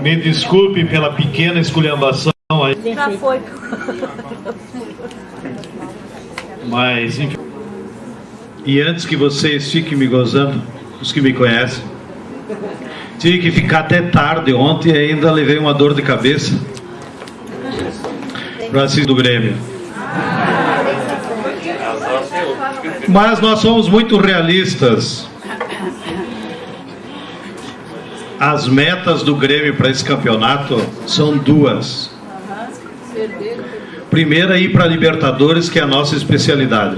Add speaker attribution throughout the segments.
Speaker 1: Me desculpe pela pequena esculhambação aí.
Speaker 2: Já foi.
Speaker 1: Mas, enfim. E antes que vocês fiquem me gozando, os que me conhecem, tive que ficar até tarde ontem e ainda levei uma dor de cabeça para assistir do Grêmio. Mas nós somos muito realistas. As metas do Grêmio para esse campeonato são duas. Primeira, ir para a Libertadores, que é a nossa especialidade.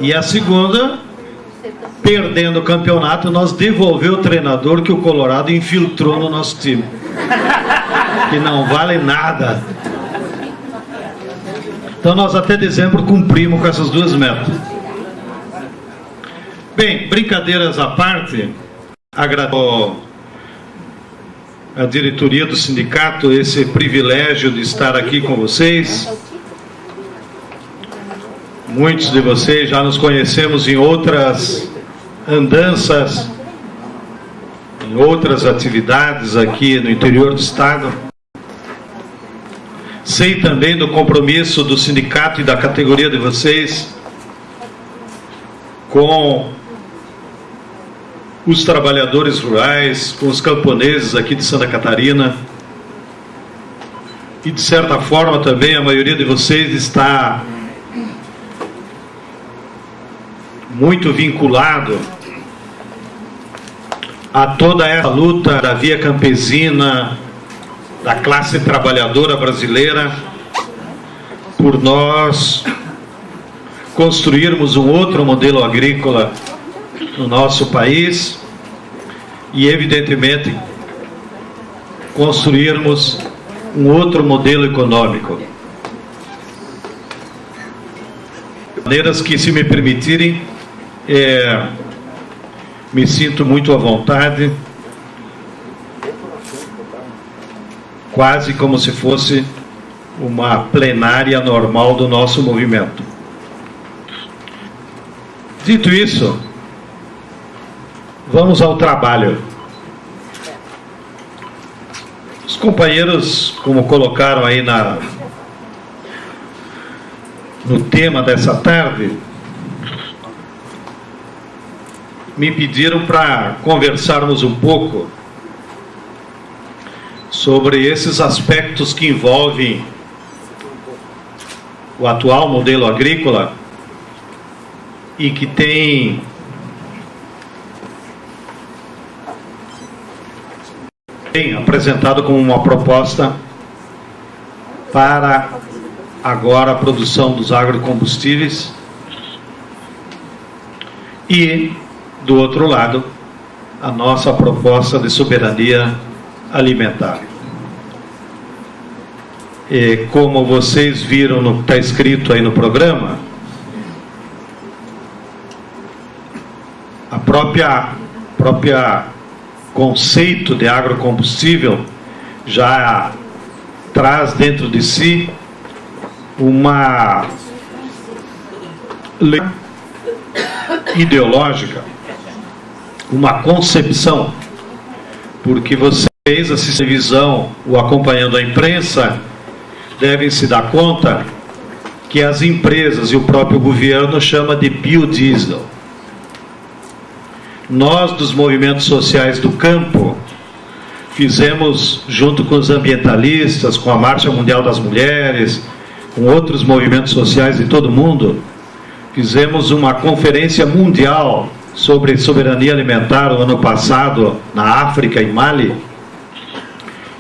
Speaker 1: E a segunda, perdendo o campeonato, nós devolver o treinador que o Colorado infiltrou no nosso time, que não vale nada. Então nós até dezembro cumprimos com essas duas metas. Bem, brincadeiras à parte, agradeço a diretoria do sindicato esse privilégio de estar aqui com vocês. Muitos de vocês já nos conhecemos em outras andanças, em outras atividades aqui no interior do estado. Sei também do compromisso do sindicato e da categoria de vocês com os trabalhadores rurais, com os camponeses aqui de Santa Catarina. E de certa forma também a maioria de vocês está muito vinculado a toda essa luta da via campesina, da classe trabalhadora brasileira, por nós construirmos um outro modelo agrícola no nosso país e, evidentemente, construirmos um outro modelo econômico. Maneiras que, se me permitirem, me sinto muito à vontade, quase como se fosse uma plenária normal do nosso movimento. Dito isso, vamos ao trabalho. Os companheiros, como colocaram aí no tema dessa tarde, me pediram para conversarmos um pouco sobre esses aspectos que envolvem o atual modelo agrícola e que tem apresentado como uma proposta para agora a produção dos agrocombustíveis e, do outro lado, a nossa proposta de soberania alimentar. E como vocês viram no que está escrito aí no programa, a própria conceito de agrocombustível já traz dentro de si uma lei ideológica, uma concepção, porque vocês, assistem a televisão ou acompanhando a imprensa, devem se dar conta que as empresas e o próprio governo chamam de biodiesel. Nós, dos movimentos sociais do campo, fizemos, junto com os ambientalistas, com a Marcha Mundial das Mulheres, com outros movimentos sociais de todo o mundo, fizemos uma conferência mundial sobre soberania alimentar o ano passado na África e Mali,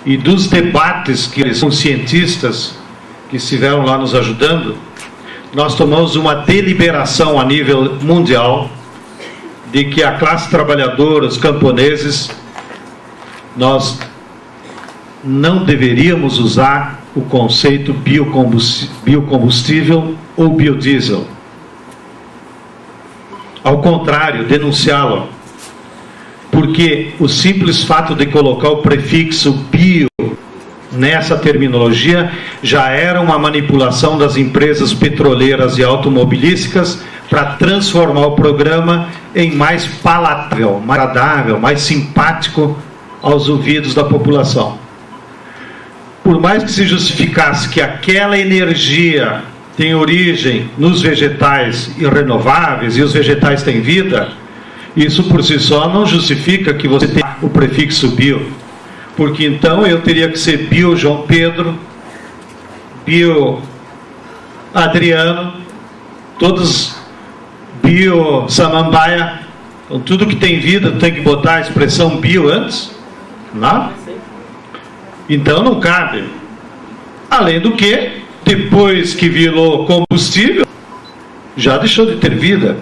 Speaker 1: e dos debates que são cientistas que estiveram lá nos ajudando, nós tomamos uma deliberação a nível mundial de que a classe trabalhadora, os camponeses, nós não deveríamos usar o conceito biocombustível ou biodiesel. Ao contrário, denunciá-lo, porque o simples fato de colocar o prefixo bio nessa terminologia já era uma manipulação das empresas petroleiras e automobilísticas para transformar o programa em mais palatável, mais agradável, mais simpático aos ouvidos da população. Por mais que se justificasse que aquela energia tem origem nos vegetais e renováveis, e os vegetais têm vida, isso por si só não justifica que você tenha o prefixo bio, porque então eu teria que ser bio João Pedro, bio Adriano, todos bio Samambaia. Então, tudo que tem vida tem que botar a expressão bio antes, não? Então não cabe. Além do que, depois que virou combustível, já deixou de ter vida.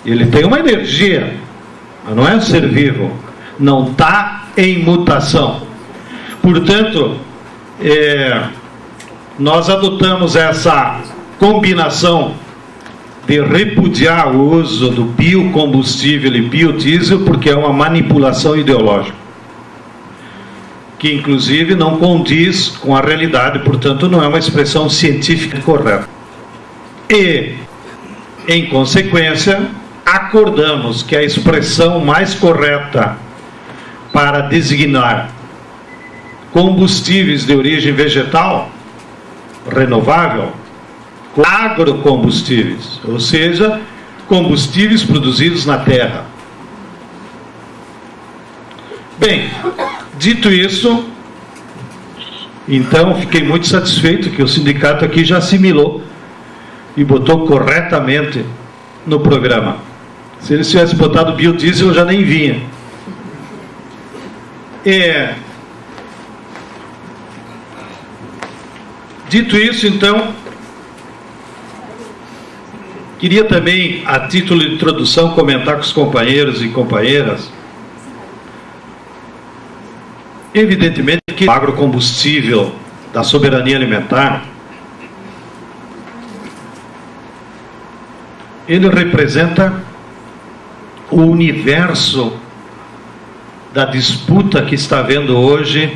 Speaker 1: Ele tem uma energia, mas não é um ser vivo, não está em mutação. Portanto, nós adotamos essa combinação de repudiar o uso do biocombustível e biodiesel, porque é uma manipulação ideológica, que inclusive não condiz com a realidade, portanto não é uma expressão científica correta. E, em consequência, acordamos que a expressão mais correta para designar combustíveis de origem vegetal renovável, agrocombustíveis, ou seja, combustíveis produzidos na terra. Bem, dito isso, então fiquei muito satisfeito que o sindicato aqui já assimilou e botou corretamente no programa. Se eles tivessem botado biodiesel, eu já nem vinha. Dito isso, então, queria também, a título de introdução, comentar com os companheiros e companheiras, evidentemente que o agrocombustível da soberania alimentar, ele representa o universo da disputa que está havendo hoje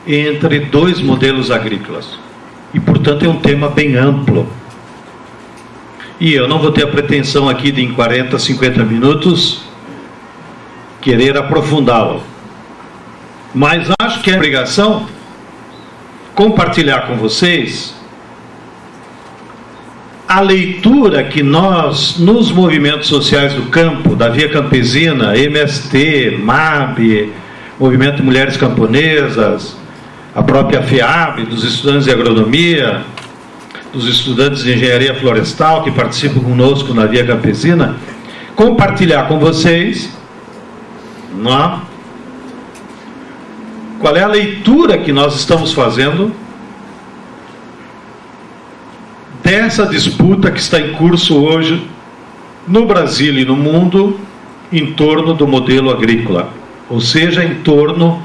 Speaker 1: entre dois modelos agrícolas. E, portanto, é um tema bem amplo. E eu não vou ter a pretensão aqui de, em 40, 50 minutos, querer aprofundá-lo. Mas acho que é obrigação compartilhar com vocês a leitura que nós, nos movimentos sociais do campo, da Via Campesina, MST, MAB, Movimento de Mulheres Camponesas, a própria FEAB, dos estudantes de agronomia, dos estudantes de engenharia florestal que participam conosco na Via Campesina, compartilhar com vocês, não? Qual é a leitura que nós estamos fazendo dessa disputa que está em curso hoje no Brasil e no mundo em torno do modelo agrícola, ou seja, em torno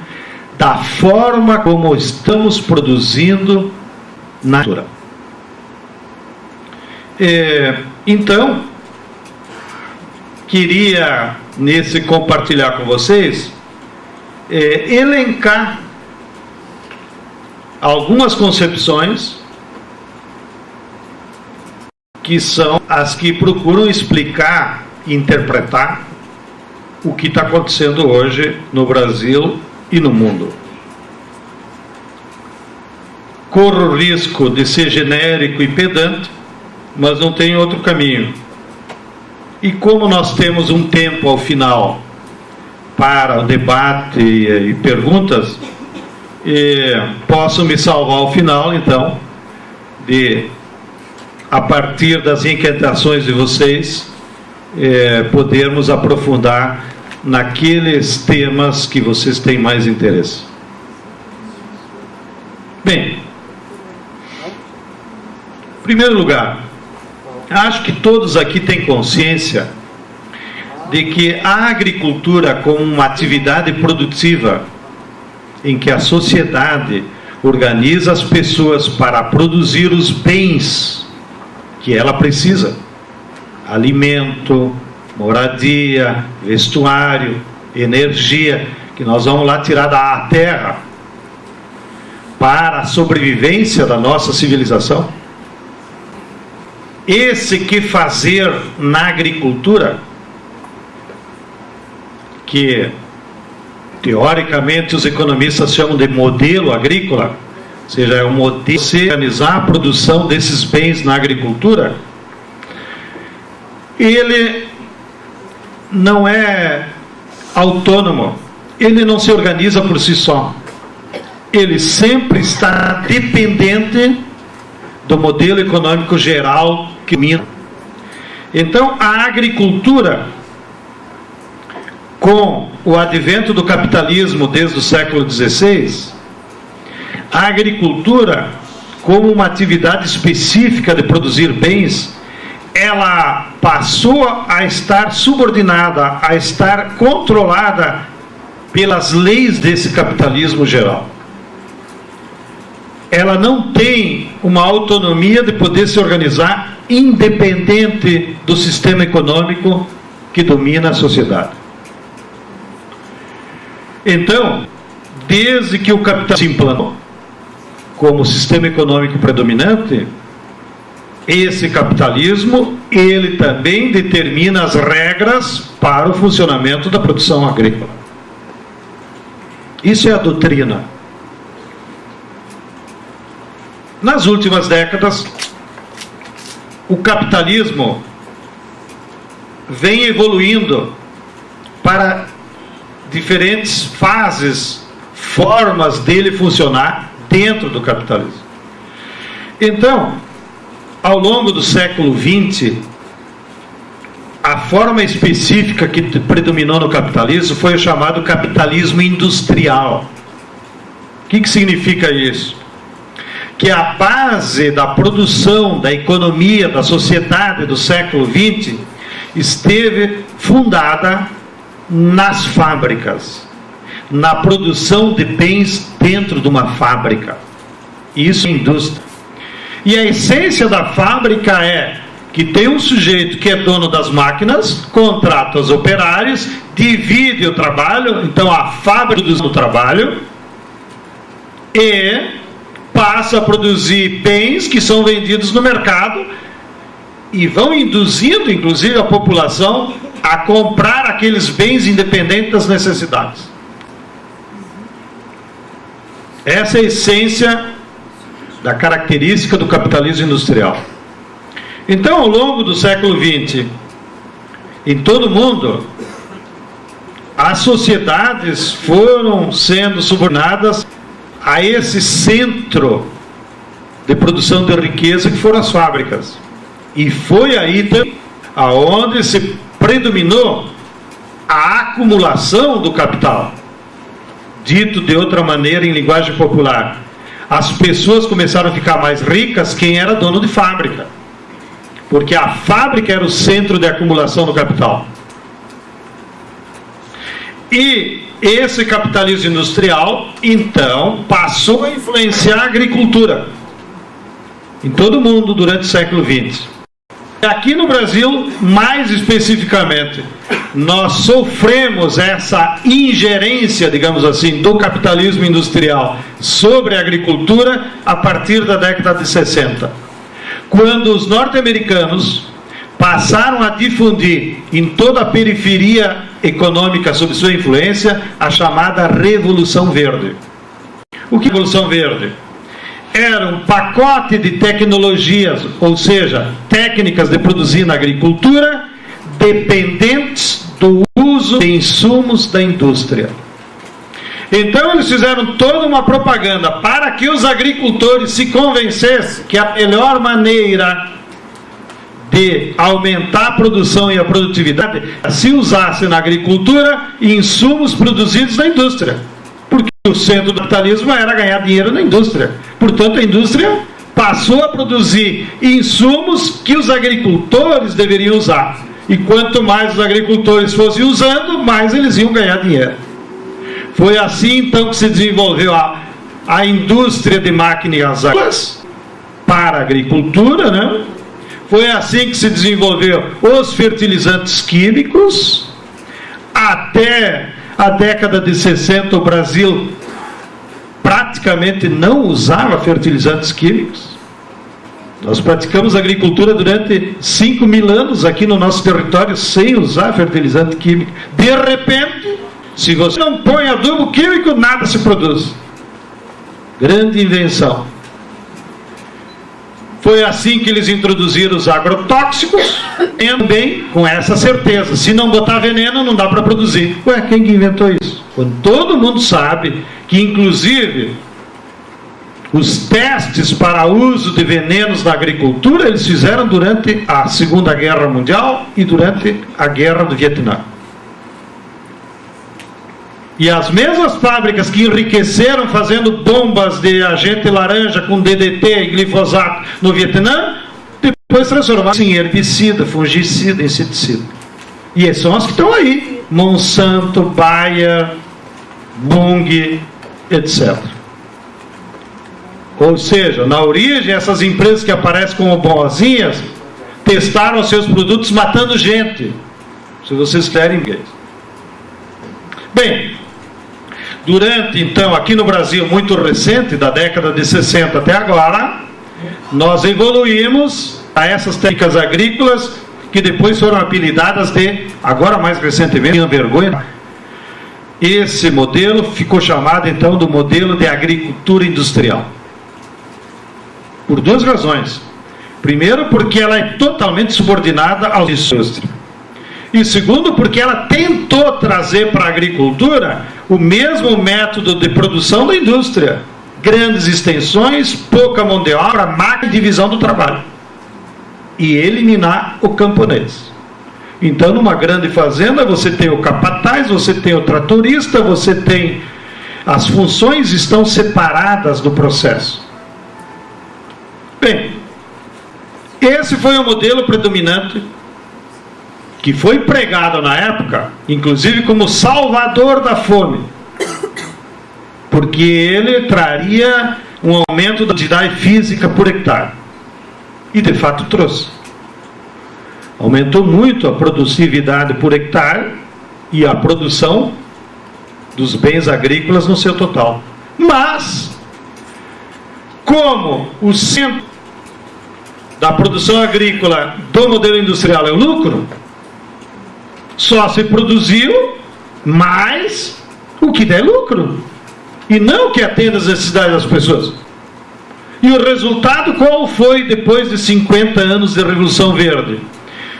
Speaker 1: da forma como estamos produzindo na natura. Então, queria, nesse compartilhar com vocês, elencar algumas concepções que são as que procuram explicar e interpretar o que está acontecendo hoje no Brasil e no mundo. Corro o risco de ser genérico e pedante, mas não tem outro caminho. E como nós temos um tempo ao final para o debate e perguntas, posso me salvar ao final, então, de, a partir das inquietações de vocês, podermos aprofundar naqueles temas que vocês têm mais interesse. Bem, em primeiro lugar, acho que todos aqui têm consciência de que a agricultura, como uma atividade produtiva em que a sociedade organiza as pessoas para produzir os bens que ela precisa, alimento, moradia, vestuário, energia, que nós vamos lá tirar da terra para a sobrevivência da nossa civilização. esse que fazer na agricultura, que teoricamente os economistas chamam de modelo agrícola, ou seja, é um modelo de organizar a produção desses bens na agricultura, ele não é autônomo, ele não se organiza por si só, ele sempre está dependente do modelo econômico geral que domina. Então, a agricultura, com o advento do capitalismo desde o século XVI, a agricultura, como uma atividade específica de produzir bens, ela passou a estar subordinada, a estar controlada pelas leis desse capitalismo geral. Ela não tem uma autonomia de poder se organizar independente do sistema econômico que domina a sociedade. Então, desde que o capitalismo se implantou como sistema econômico predominante, esse capitalismo, ele também determina as regras para o funcionamento da produção agrícola. Isso é a doutrina. Nas últimas décadas, o capitalismo vem evoluindo para diferentes fases, formas dele funcionar dentro do capitalismo. Então, ao longo do século XX, a forma específica que predominou no capitalismo foi o chamado capitalismo industrial. O que significa isso? Que a base da produção, da economia, da sociedade do século XX esteve fundada nas fábricas, na produção de bens dentro de uma fábrica. Isso é indústria. E a essência da fábrica é que tem um sujeito que é dono das máquinas, contrata os operários, divide o trabalho, então a fábrica produz o trabalho e passa a produzir bens que são vendidos no mercado e vão induzindo, inclusive, a população a comprar aqueles bens independente das necessidades. Essa é a essência da característica do capitalismo industrial. Então, ao longo do século XX, em todo o mundo, as sociedades foram sendo subordinadas a esse centro de produção de riqueza que foram as fábricas. E foi aí também aonde se predominou a acumulação do capital. Dito de outra maneira, em linguagem popular, as pessoas começaram a ficar mais ricas quem era dono de fábrica, porque a fábrica era o centro de acumulação do capital. E esse capitalismo industrial, então, passou a influenciar a agricultura em todo o mundo durante o século XX. Aqui no Brasil, mais especificamente, nós sofremos essa ingerência, digamos assim, do capitalismo industrial sobre a agricultura a partir da década de 60. Quando os norte-americanos passaram a difundir em toda a periferia econômica sob sua influência a chamada Revolução Verde. O que é a Revolução Verde? Era um pacote de tecnologias, ou seja, técnicas de produzir na agricultura, dependentes do uso de insumos da indústria. Então eles fizeram toda uma propaganda para que os agricultores se convencessem que a melhor maneira de aumentar a produção e a produtividade se usasse na agricultura insumos produzidos na indústria. Porque o centro do capitalismo era ganhar dinheiro na indústria. Portanto, a indústria passou a produzir insumos que os agricultores deveriam usar. E quanto mais os agricultores fossem usando, mais eles iam ganhar dinheiro. Foi assim, então, que se desenvolveu a indústria de máquinas agrícolas para a agricultura, né? Foi assim que se desenvolveu os fertilizantes químicos. Até a década de 60, o Brasil praticamente não usava fertilizantes químicos. Nós praticamos agricultura durante 5.000 anos aqui no nosso território sem usar fertilizante químico. De repente, se você não põe adubo químico, nada se produz. Grande invenção. Foi assim que eles introduziram os agrotóxicos, também com essa certeza. Se não botar veneno, não dá para produzir. Ué, quem que inventou isso? Quando todo mundo sabe que, inclusive, os testes para uso de venenos na agricultura, eles fizeram durante a Segunda Guerra Mundial e durante a Guerra do Vietnã. E as mesmas fábricas que enriqueceram fazendo bombas de agente laranja com DDT e glifosato no Vietnã, depois transformaram em herbicida, fungicida, inseticida. E são as que estão aí. Monsanto, Bayer, Bunge, etc. Ou seja, na origem, essas empresas que aparecem como boazinhas testaram seus produtos matando gente. Se vocês querem ver. Bem, durante, então, aqui no Brasil, muito recente, da década de 60 até agora, nós evoluímos a essas técnicas agrícolas que depois foram apelidadas de, agora mais recentemente, tinha vergonha, esse modelo ficou chamado, então, do modelo de agricultura industrial. Por duas razões. Primeiro, porque ela é totalmente subordinada à indústria. E segundo, porque ela tentou trazer para a agricultura o mesmo método de produção da indústria. Grandes extensões, pouca mão de obra, máquina de divisão do trabalho. E eliminar o camponês. Então, numa grande fazenda, você tem o capataz, você tem o tratorista, você tem... As funções estão separadas do processo. Bem, esse foi o modelo predominante que foi pregado na época, inclusive como salvador da fome, porque ele traria um aumento da atividade física por hectare. E de fato trouxe. Aumentou muito a produtividade por hectare e a produção dos bens agrícolas no seu total. Mas, como o centro da produção agrícola do modelo industrial é o lucro, só se produziu mais o que der lucro, e não o que atenda às necessidades das pessoas. E o resultado qual foi depois de 50 anos de Revolução Verde?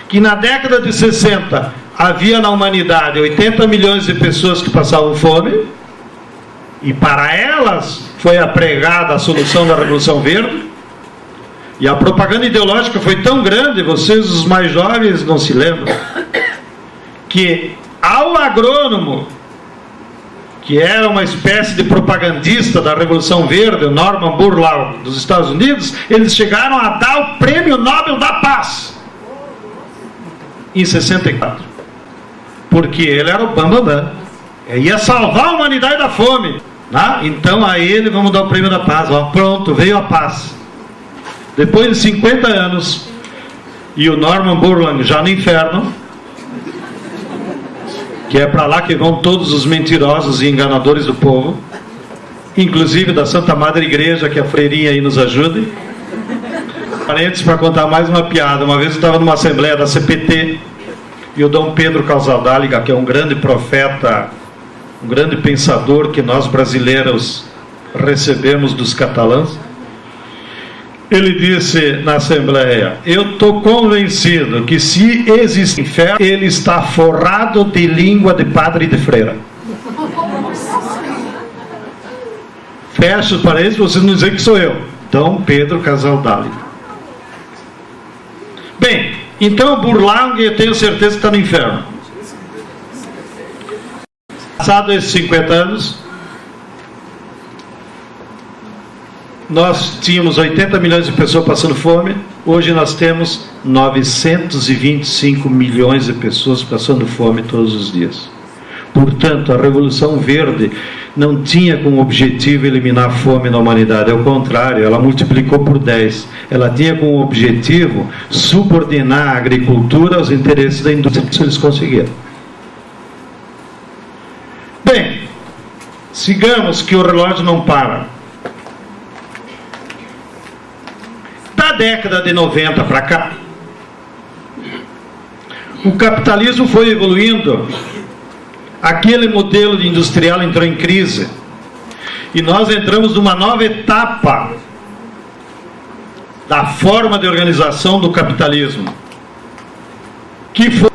Speaker 1: Que na década de 60 havia na humanidade 80 milhões de pessoas que passavam fome, e para elas foi apregada a solução da Revolução Verde, e a propaganda ideológica foi tão grande, vocês os mais jovens não se lembram, que ao agrônomo, que era uma espécie de propagandista da Revolução Verde, o Norman Borlaug dos Estados Unidos, eles chegaram a dar o Prêmio Nobel da Paz em 64, porque ele era o bambambam, ia salvar a humanidade da fome, né? Então a ele vamos dar o Prêmio da Paz. Ó, pronto, veio a paz. Depois de 50 anos, e o Norman Borlaug já no inferno, que é para lá que vão todos os mentirosos e enganadores do povo, inclusive da Santa Madre Igreja, que a freirinha aí nos ajude. Parênteses para contar mais uma piada. Uma vez eu estava numa assembleia da CPT, e o Dom Pedro Casaldáliga, que é um grande profeta, um grande pensador que nós brasileiros recebemos dos catalãs, ele disse na Assembleia: eu estou convencido que se existe inferno, ele está forrado de língua de padre e de freira. Fecha os parênteses, vocês não dizem que sou eu. Dom Pedro Casaldáliga. Bem, então Borlaug, eu tenho certeza que está no inferno. Passado esses 50 anos, nós tínhamos 80 milhões de pessoas passando fome, hoje nós temos 925 milhões de pessoas passando fome todos os dias. Portanto, a Revolução Verde não tinha como objetivo eliminar a fome na humanidade, ao contrário, ela multiplicou por 10. Ela tinha como objetivo subordinar a agricultura aos interesses da indústria, que eles conseguiram. Bem, sigamos que o relógio não para. Da década de 90 para cá, o capitalismo foi evoluindo, aquele modelo industrial entrou em crise, e nós entramos numa nova etapa da forma de organização do capitalismo, que foi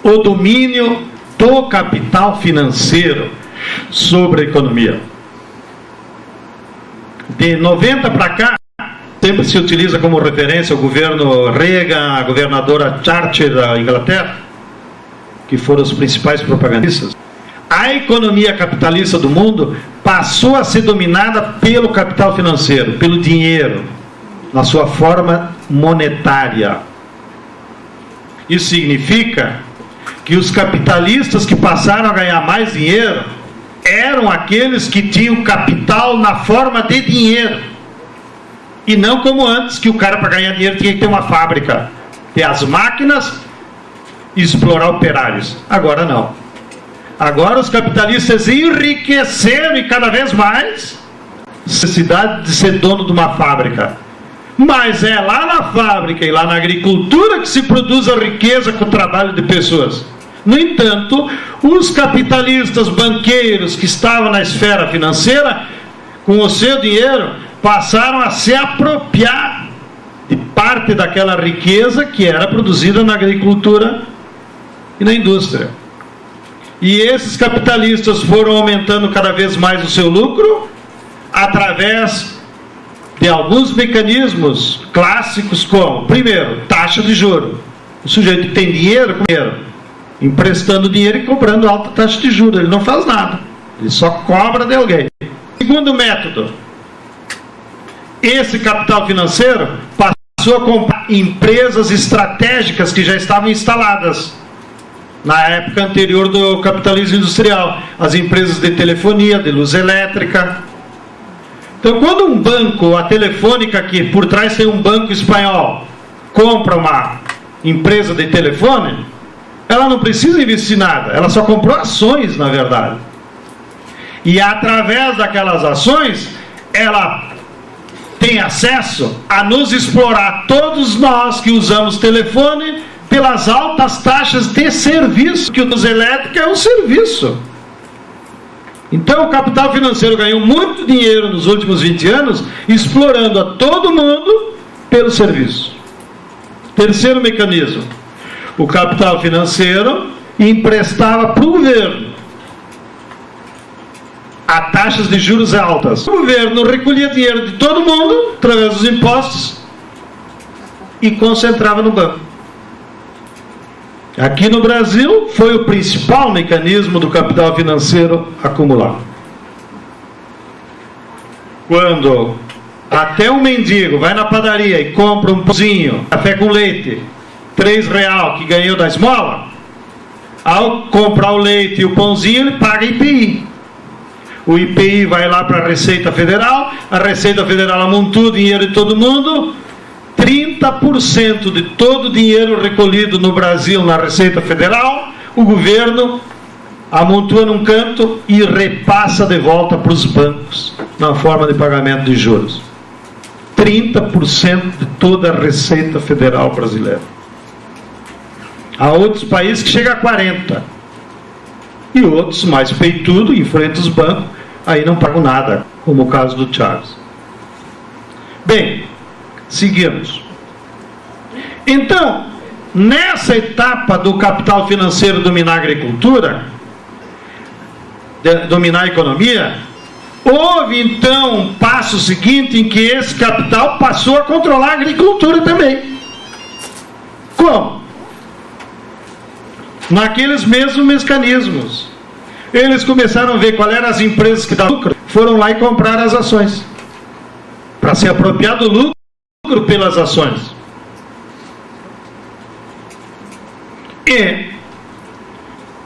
Speaker 1: o domínio do capital financeiro sobre a economia. De 90 para cá, sempre se utiliza como referência o governo Reagan, a governadora Thatcher da Inglaterra, que foram os principais propagandistas. A economia capitalista do mundo passou a ser dominada pelo capital financeiro, pelo dinheiro, na sua forma monetária. Isso significa que os capitalistas que passaram a ganhar mais dinheiro eram aqueles que tinham capital na forma de dinheiro, e não como antes, que o cara, para ganhar dinheiro, tinha que ter uma fábrica, ter as máquinas e explorar operários. Agora não. Agora os capitalistas enriqueceram, e cada vez mais, necessidade de ser dono de uma fábrica. Mas é lá na fábrica e lá na agricultura que se produz a riqueza com o trabalho de pessoas. No entanto, os capitalistas banqueiros que estavam na esfera financeira, com o seu dinheiro, passaram a se apropriar de parte daquela riqueza que era produzida na agricultura e na indústria. E esses capitalistas foram aumentando cada vez mais o seu lucro através de alguns mecanismos clássicos, como, primeiro, taxa de juros. O sujeito que tem dinheiro, emprestando dinheiro e cobrando alta taxa de juros. Ele não faz nada, ele só cobra de alguém. Segundo método, esse capital financeiro passou a comprar empresas estratégicas que já estavam instaladas na época anterior do capitalismo industrial, as empresas de telefonia, de luz elétrica. Então, quando um banco, a Telefônica, que por trás tem um banco espanhol, compra uma empresa de telefone, ela não precisa investir nada, ela só comprou ações, na verdade. E através daquelas ações, ela tem acesso a nos explorar, todos nós que usamos telefone, pelas altas taxas de serviço, que o luz elétrica é um serviço. Então o capital financeiro ganhou muito dinheiro nos últimos 20 anos, explorando a todo mundo pelo serviço. Terceiro mecanismo, o capital financeiro emprestava para o governo a taxas de juros altas. O governo recolhia dinheiro de todo mundo, através dos impostos, e concentrava no banco. Aqui no Brasil, foi o principal mecanismo do capital financeiro acumular. Quando até um mendigo vai na padaria e compra um pãozinho, café com leite, R$3 que ganhou da esmola, ao comprar o leite e o pãozinho, ele paga IPI. O IPI vai lá para a Receita Federal, a Receita Federal amontoa o dinheiro de todo mundo. 30% de todo o dinheiro recolhido no Brasil na Receita Federal, o governo amontoa num canto e repassa de volta para os bancos, na forma de pagamento de juros. 30% de toda a Receita Federal brasileira. Há outros países que chega a 40%. E outros, mais peitudo, enfrentam os bancos, aí não pagam nada, como o caso do Charles. Bem, seguimos. Então, nessa etapa do capital financeiro dominar a agricultura, dominar a economia, houve então um passo seguinte em que esse capital passou a controlar a agricultura também. Como? Naqueles mesmos mecanismos. Eles começaram a ver quais eram as empresas que davam lucro, foram lá e compraram as ações, para se apropriar do lucro pelas ações. E,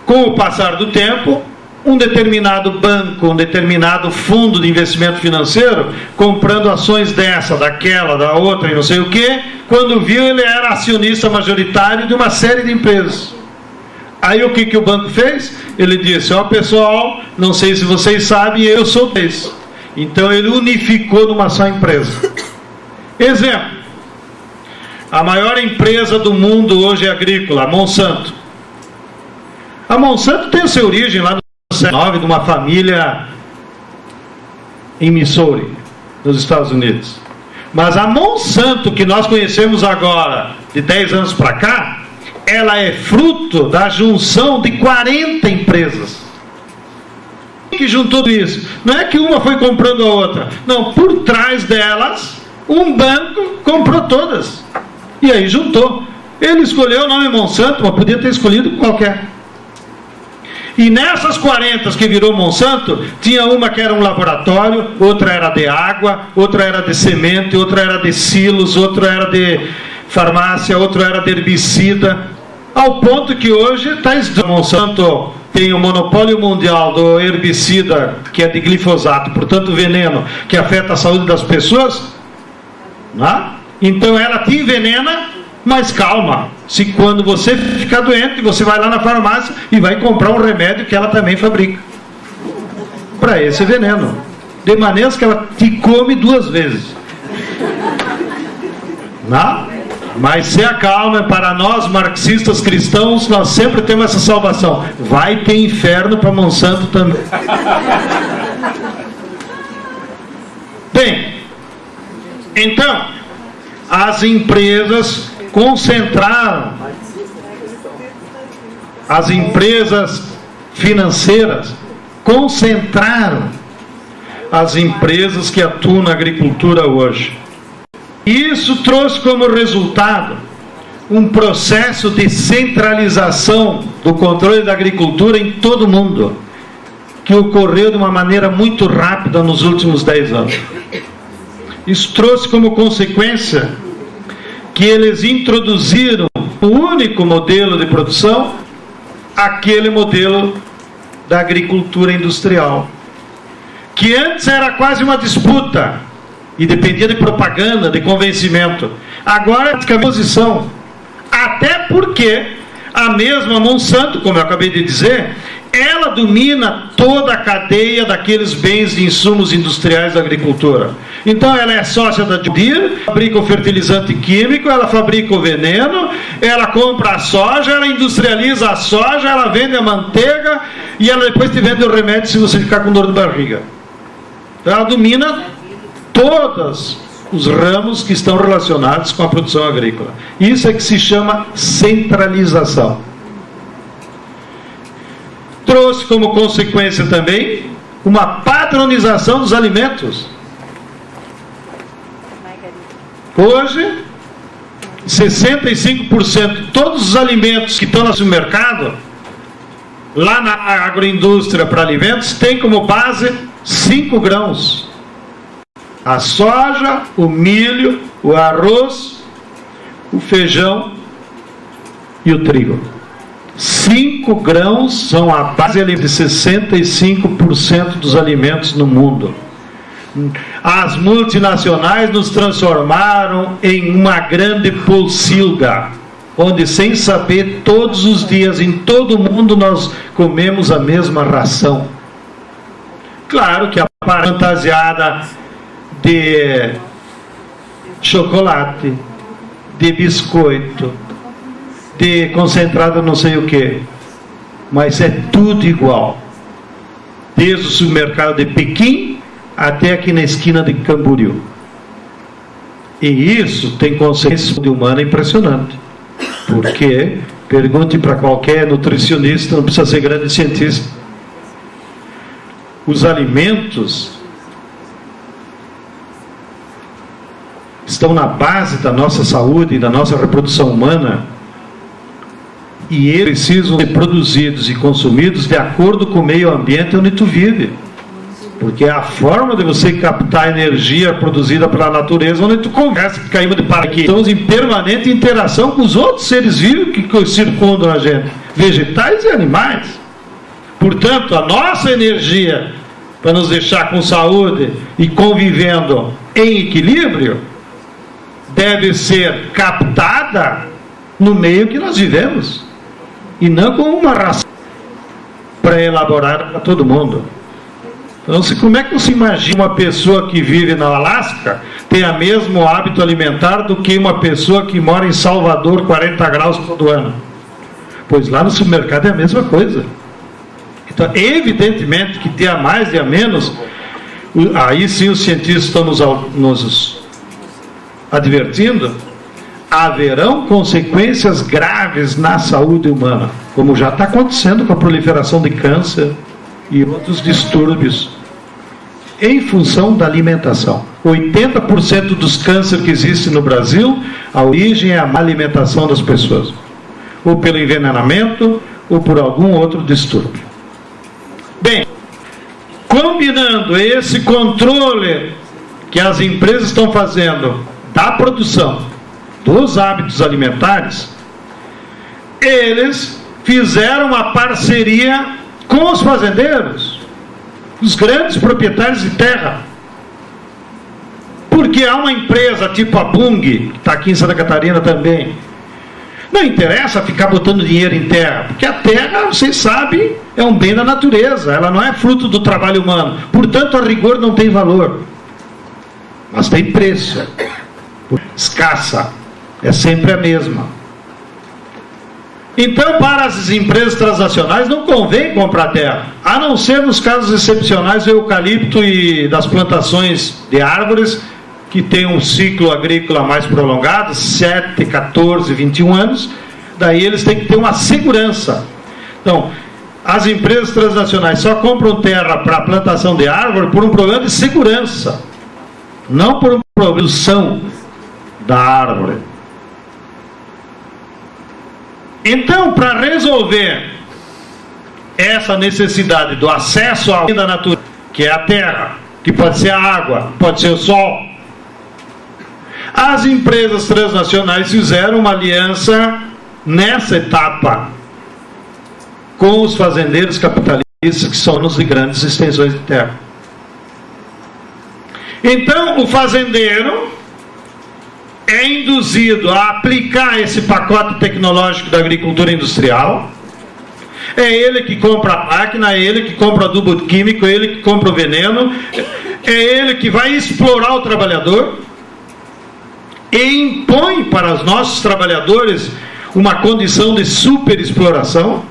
Speaker 1: com o passar do tempo, um determinado banco, um determinado fundo de investimento financeiro, comprando ações dessa, daquela, da outra e não sei o que, quando viu, ele era acionista majoritário de uma série de empresas. Aí o que o banco fez? Ele disse, ó pessoal, não sei se vocês sabem, eu sou desse. Então ele unificou numa só empresa. Exemplo, a maior empresa do mundo hoje agrícola, a Monsanto. A Monsanto tem a sua origem lá no século XIX, de uma família em Missouri, nos Estados Unidos. Mas a Monsanto que nós conhecemos agora, de 10 anos para cá, ela é fruto da junção de 40 empresas. Que juntou tudo isso? Não é que uma foi comprando a outra. Não, por trás delas, um banco comprou todas. E aí juntou. Ele escolheu o nome Monsanto, mas podia ter escolhido qualquer. E nessas 40 que virou Monsanto, tinha uma que era um laboratório, outra era de água, outra era de semente, outra era de silos, outra era de farmácia, outra era de herbicida, ao ponto que hoje está Monsanto tem o monopólio mundial do herbicida, que é de glifosato, portanto veneno, que afeta a saúde das pessoas, né? Então ela te envenena, mas calma, se quando você ficar doente, você vai lá na farmácia e vai comprar um remédio que ela também fabrica para esse veneno, de maneira que ela te come 2 vezes, não? Mas se acalma, para nós marxistas cristãos, nós sempre temos essa salvação. Vai ter inferno para Monsanto também. Bem, então, as empresas concentraram, as empresas financeiras concentraram as empresas que atuam na agricultura hoje. Isso trouxe como resultado um processo de centralização do controle da agricultura em todo o mundo, que ocorreu de uma maneira muito rápida nos últimos 10 anos. Isso trouxe como consequência que eles introduziram o único modelo de produção, aquele modelo da agricultura industrial, que antes era quase uma disputa, e dependia de propaganda, de convencimento. Agora é praticamente posição. Até porque a mesma Monsanto, como eu acabei de dizer, ela domina toda a cadeia daqueles bens de insumos industriais da agricultura. Então ela é sócia da John Deere, fabrica o fertilizante químico, ela fabrica o veneno, ela compra a soja, ela industrializa a soja, ela vende a manteiga e ela depois te vende o remédio se você ficar com dor de barriga. Então ela domina todos os ramos que estão relacionados com a produção agrícola. Isso é que se chama centralização. Trouxe como consequência também uma padronização dos alimentos. Hoje, 65% de todos os alimentos que estão no supermercado, lá na agroindústria para alimentos, tem como base 5 grãos. A soja, o milho, o arroz, o feijão e o trigo. 5 grãos são a base de 65% dos alimentos no mundo. As multinacionais nos transformaram em uma grande pocilga, onde, sem saber, todos os dias, em todo o mundo, nós comemos a mesma ração. Claro que a fantasiada de chocolate, de biscoito, de concentrado não sei o que, mas é tudo igual, desde o supermercado de Pequim até aqui na esquina de Camboriú. E isso tem consequência humana impressionante, porque pergunte para qualquer nutricionista, não precisa ser grande cientista, os alimentos estão na base da nossa saúde e da nossa reprodução humana, e eles precisam ser produzidos e consumidos de acordo com o meio ambiente onde tu vive, porque é a forma de você captar a energia produzida pela natureza onde tu conversa, que caímos de paraquedas. Estamos em permanente interação com os outros seres vivos que circundam a gente, vegetais e animais. Portanto, a nossa energia para nos deixar com saúde e convivendo em equilíbrio deve ser captada no meio que nós vivemos, e não como uma ração para elaborar para todo mundo. Então, como é que você imagina uma pessoa que vive no Alasca ter o mesmo hábito alimentar do que uma pessoa que mora em Salvador, 40 graus todo ano. Pois lá no supermercado é a mesma coisa. Então, evidentemente que dia a mais, dia a menos, aí sim os cientistas estão nos advertindo, haverão consequências graves na saúde humana, como já está acontecendo com a proliferação de câncer e outros distúrbios, em função da alimentação. 80% dos cânceres que existem no Brasil, a origem é a má alimentação das pessoas, ou pelo envenenamento, ou por algum outro distúrbio. Bem, combinando esse controle que as empresas estão fazendo da produção, dos hábitos alimentares, eles fizeram uma parceria com os fazendeiros, os grandes proprietários de terra. Porque há uma empresa tipo a Bung, que está aqui em Santa Catarina também, não interessa ficar botando dinheiro em terra, porque a terra, vocês sabem, é um bem da natureza, ela não é fruto do trabalho humano, portanto a rigor não tem valor, mas tem preço, escassa, é sempre a mesma. Então, para as empresas transnacionais não convém comprar terra, a não ser nos casos excepcionais do eucalipto e das plantações de árvores que tem um ciclo agrícola mais prolongado, 7, 14, 21 anos, daí eles têm que ter uma segurança. Então, as empresas transnacionais só compram terra para plantação de árvore por um problema de segurança, não por uma produção da árvore. Então, para resolver essa necessidade do acesso à vida natural, que é a terra, que pode ser a água, pode ser o sol, as empresas transnacionais fizeram uma aliança nessa etapa com os fazendeiros capitalistas, que são donos de grandes extensões de terra. Então, o fazendeiro é induzido a aplicar esse pacote tecnológico da agricultura industrial. É ele que compra a máquina, é ele que compra adubo químico, é ele que compra o veneno, é ele que vai explorar o trabalhador e impõe para os nossos trabalhadores uma condição de superexploração.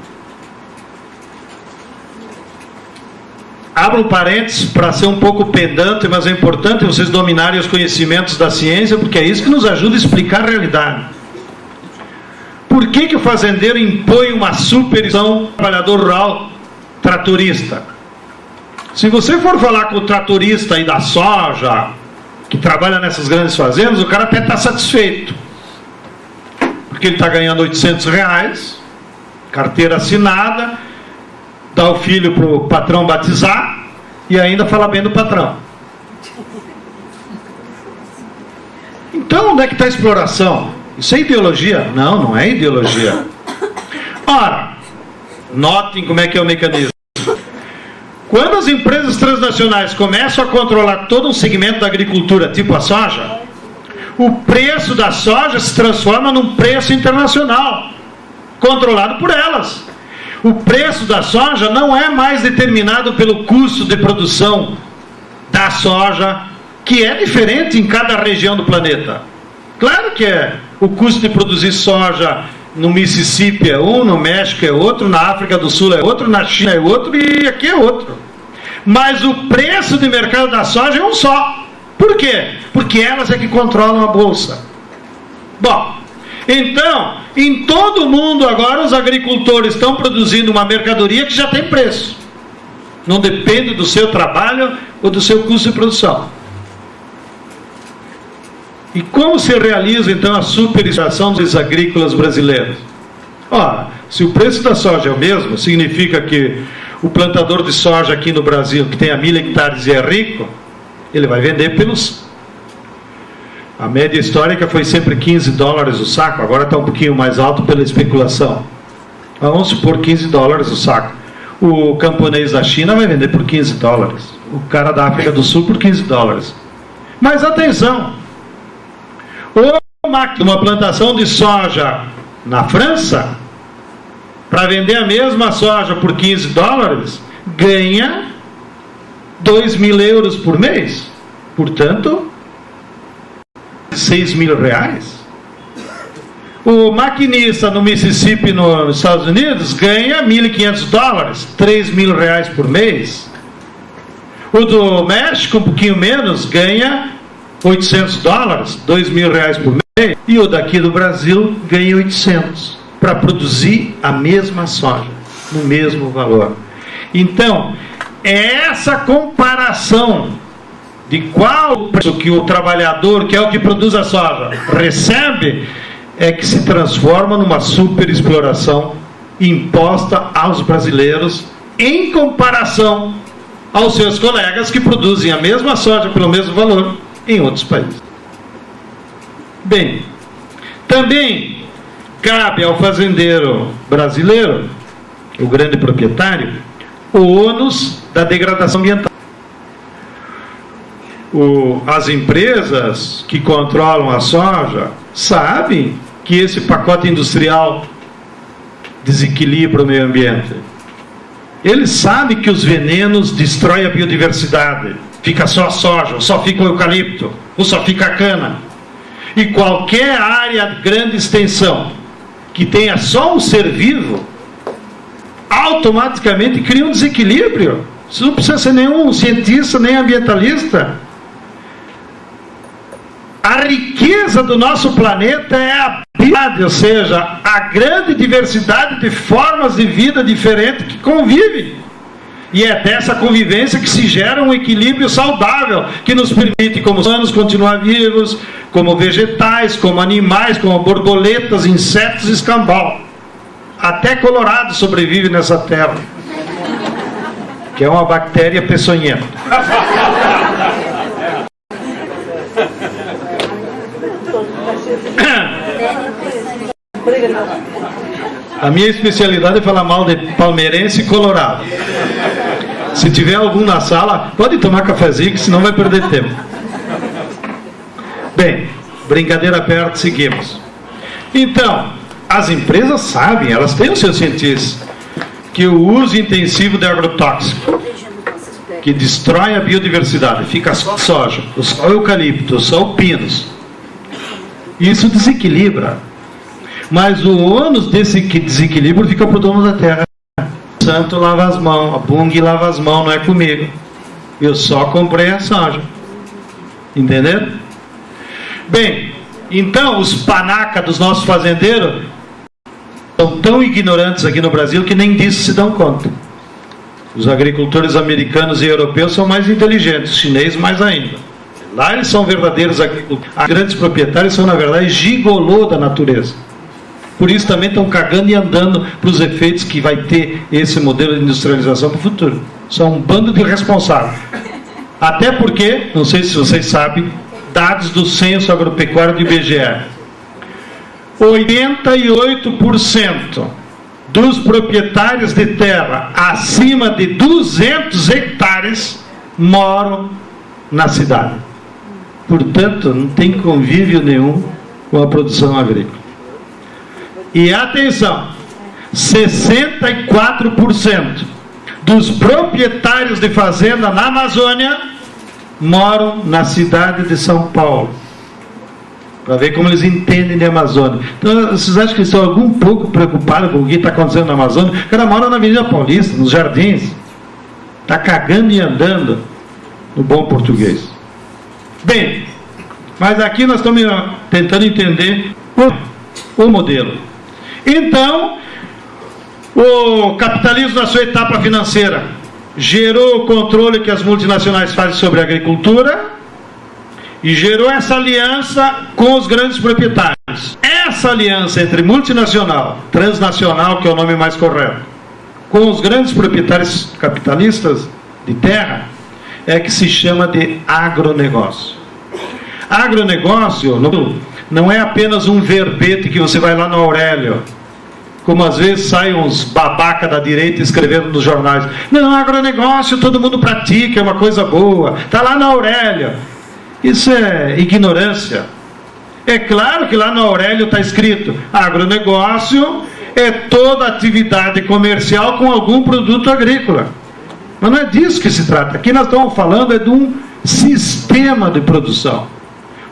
Speaker 1: Abro um parênteses para ser um pouco pedante, mas é importante vocês dominarem os conhecimentos da ciência, porque é isso que nos ajuda a explicar a realidade. Por que o fazendeiro impõe uma superexploração ao trabalhador rural tratorista? Se você for falar com o tratorista aí da soja, que trabalha nessas grandes fazendas, o cara até está satisfeito, porque ele está ganhando R$800, carteira assinada, dá o filho para o patrão batizar e ainda fala bem do patrão. Então, onde é que está a exploração? Isso é ideologia? Não, não é ideologia. Ora, notem como é que é o mecanismo. Quando as empresas transnacionais começam a controlar todo um segmento da agricultura, tipo a soja, o preço da soja se transforma num preço internacional, controlado por elas. O preço da soja não é mais determinado pelo custo de produção da soja, que é diferente em cada região do planeta. Claro que é. O custo de produzir soja no Mississippi é um, no México é outro, na África do Sul é outro, na China é outro e aqui é outro. Mas o preço de mercado da soja é um só. Por quê? Porque elas é que controlam a bolsa. Bom, então, em todo o mundo agora os agricultores estão produzindo uma mercadoria que já tem preço. Não depende do seu trabalho ou do seu custo de produção. E como se realiza então a superexploração dos agrícolas brasileiros? Ora, se o preço da soja é o mesmo, significa que o plantador de soja aqui no Brasil, que tem 1000 hectares e é rico, ele vai vender pelos... A média histórica foi sempre $15 o saco, agora está um pouquinho mais alto pela especulação. Vamos supor $15 o saco. O camponês da China vai vender por $15. O cara da África do Sul por $15. Mas atenção! Uma plantação de soja na França, para vender a mesma soja por $15, ganha 2.000 euros por mês. Portanto, R$6.000. O maquinista no Mississippi, nos Estados Unidos, ganha $1.500, R$3.000 por mês. O do México, um pouquinho menos, ganha $800, R$2.000 por mês. E o daqui do Brasil ganha 800 para produzir a mesma soja, no mesmo valor. Então, é essa comparação de qual preço que o trabalhador, que é o que produz a soja, recebe, é que se transforma numa superexploração imposta aos brasileiros em comparação aos seus colegas que produzem a mesma soja pelo mesmo valor em outros países. Bem, também cabe ao fazendeiro brasileiro, o grande proprietário, o ônus da degradação ambiental. As empresas que controlam a soja sabem que esse pacote industrial desequilibra o meio ambiente. Eles sabem que os venenos destroem a biodiversidade. Fica só a soja, ou só fica o eucalipto, ou só fica a cana. E qualquer área de grande extensão que tenha só um ser vivo, automaticamente cria um desequilíbrio. Você não precisa ser nenhum cientista, nem ambientalista. A riqueza do nosso planeta é a biodiversidade, ou seja, a grande diversidade de formas de vida diferentes que convivem. E é dessa convivência que se gera um equilíbrio saudável, que nos permite, como humanos, continuar vivos, como vegetais, como animais, como borboletas, insetos e escambau. Até Colorado sobrevive nessa terra, que é uma bactéria peçonhenta. A minha especialidade é falar mal de palmeirense e colorado. Se tiver algum na sala, pode tomar cafezinho, que senão vai perder tempo. Bem, brincadeira perto, seguimos. Então, as empresas sabem, elas têm os seus cientistas, que o uso intensivo de agrotóxico, que destrói a biodiversidade, fica só soja, só eucalipto, só o pinos, isso desequilibra. Mas o ônus desse desequilíbrio fica para o dono da terra. O santo lava as mãos, a Bung lava as mãos, não é comigo. Eu só comprei a soja. Entenderam? Bem, então os panaca dos nossos fazendeiros são tão ignorantes aqui no Brasil que nem disso se dão conta. Os agricultores americanos e europeus são mais inteligentes, os chineses mais ainda. Lá eles são verdadeiros agricultores. Os grandes proprietários são, na verdade, gigolô da natureza. Por isso também estão cagando e andando para os efeitos que vai ter esse modelo de industrialização para o futuro. São um bando de irresponsáveis. Até porque, não sei se vocês sabem, dados do Censo Agropecuário do IBGE, 88% dos proprietários de terra acima de 200 hectares moram na cidade. Portanto, não tem convívio nenhum com a produção agrícola. E atenção, 64% dos proprietários de fazenda na Amazônia moram na cidade de São Paulo. Para ver como eles entendem de Amazônia. Então, vocês acham que eles estão algum pouco preocupados com o que está acontecendo na Amazônia? O cara mora na Avenida Paulista, nos jardins. Está cagando e andando, no bom português. Bem, mas aqui nós estamos tentando entender o modelo. Então, o capitalismo na sua etapa financeira gerou o controle que as multinacionais fazem sobre a agricultura e gerou essa aliança com os grandes proprietários. Essa aliança entre multinacional, transnacional, que é o nome mais correto, com os grandes proprietários capitalistas de terra, é que se chama de agronegócio. Agronegócio não é apenas um verbete que você vai lá no Aurélio, como às vezes saem uns babaca da direita escrevendo nos jornais. Não, agronegócio todo mundo pratica, é uma coisa boa, está lá na Aurélio. Isso é ignorância. É claro que lá no Aurélio está escrito: agronegócio é toda atividade comercial com algum produto agrícola. Mas não é disso que se trata. Aqui nós estamos falando de um sistema de produção.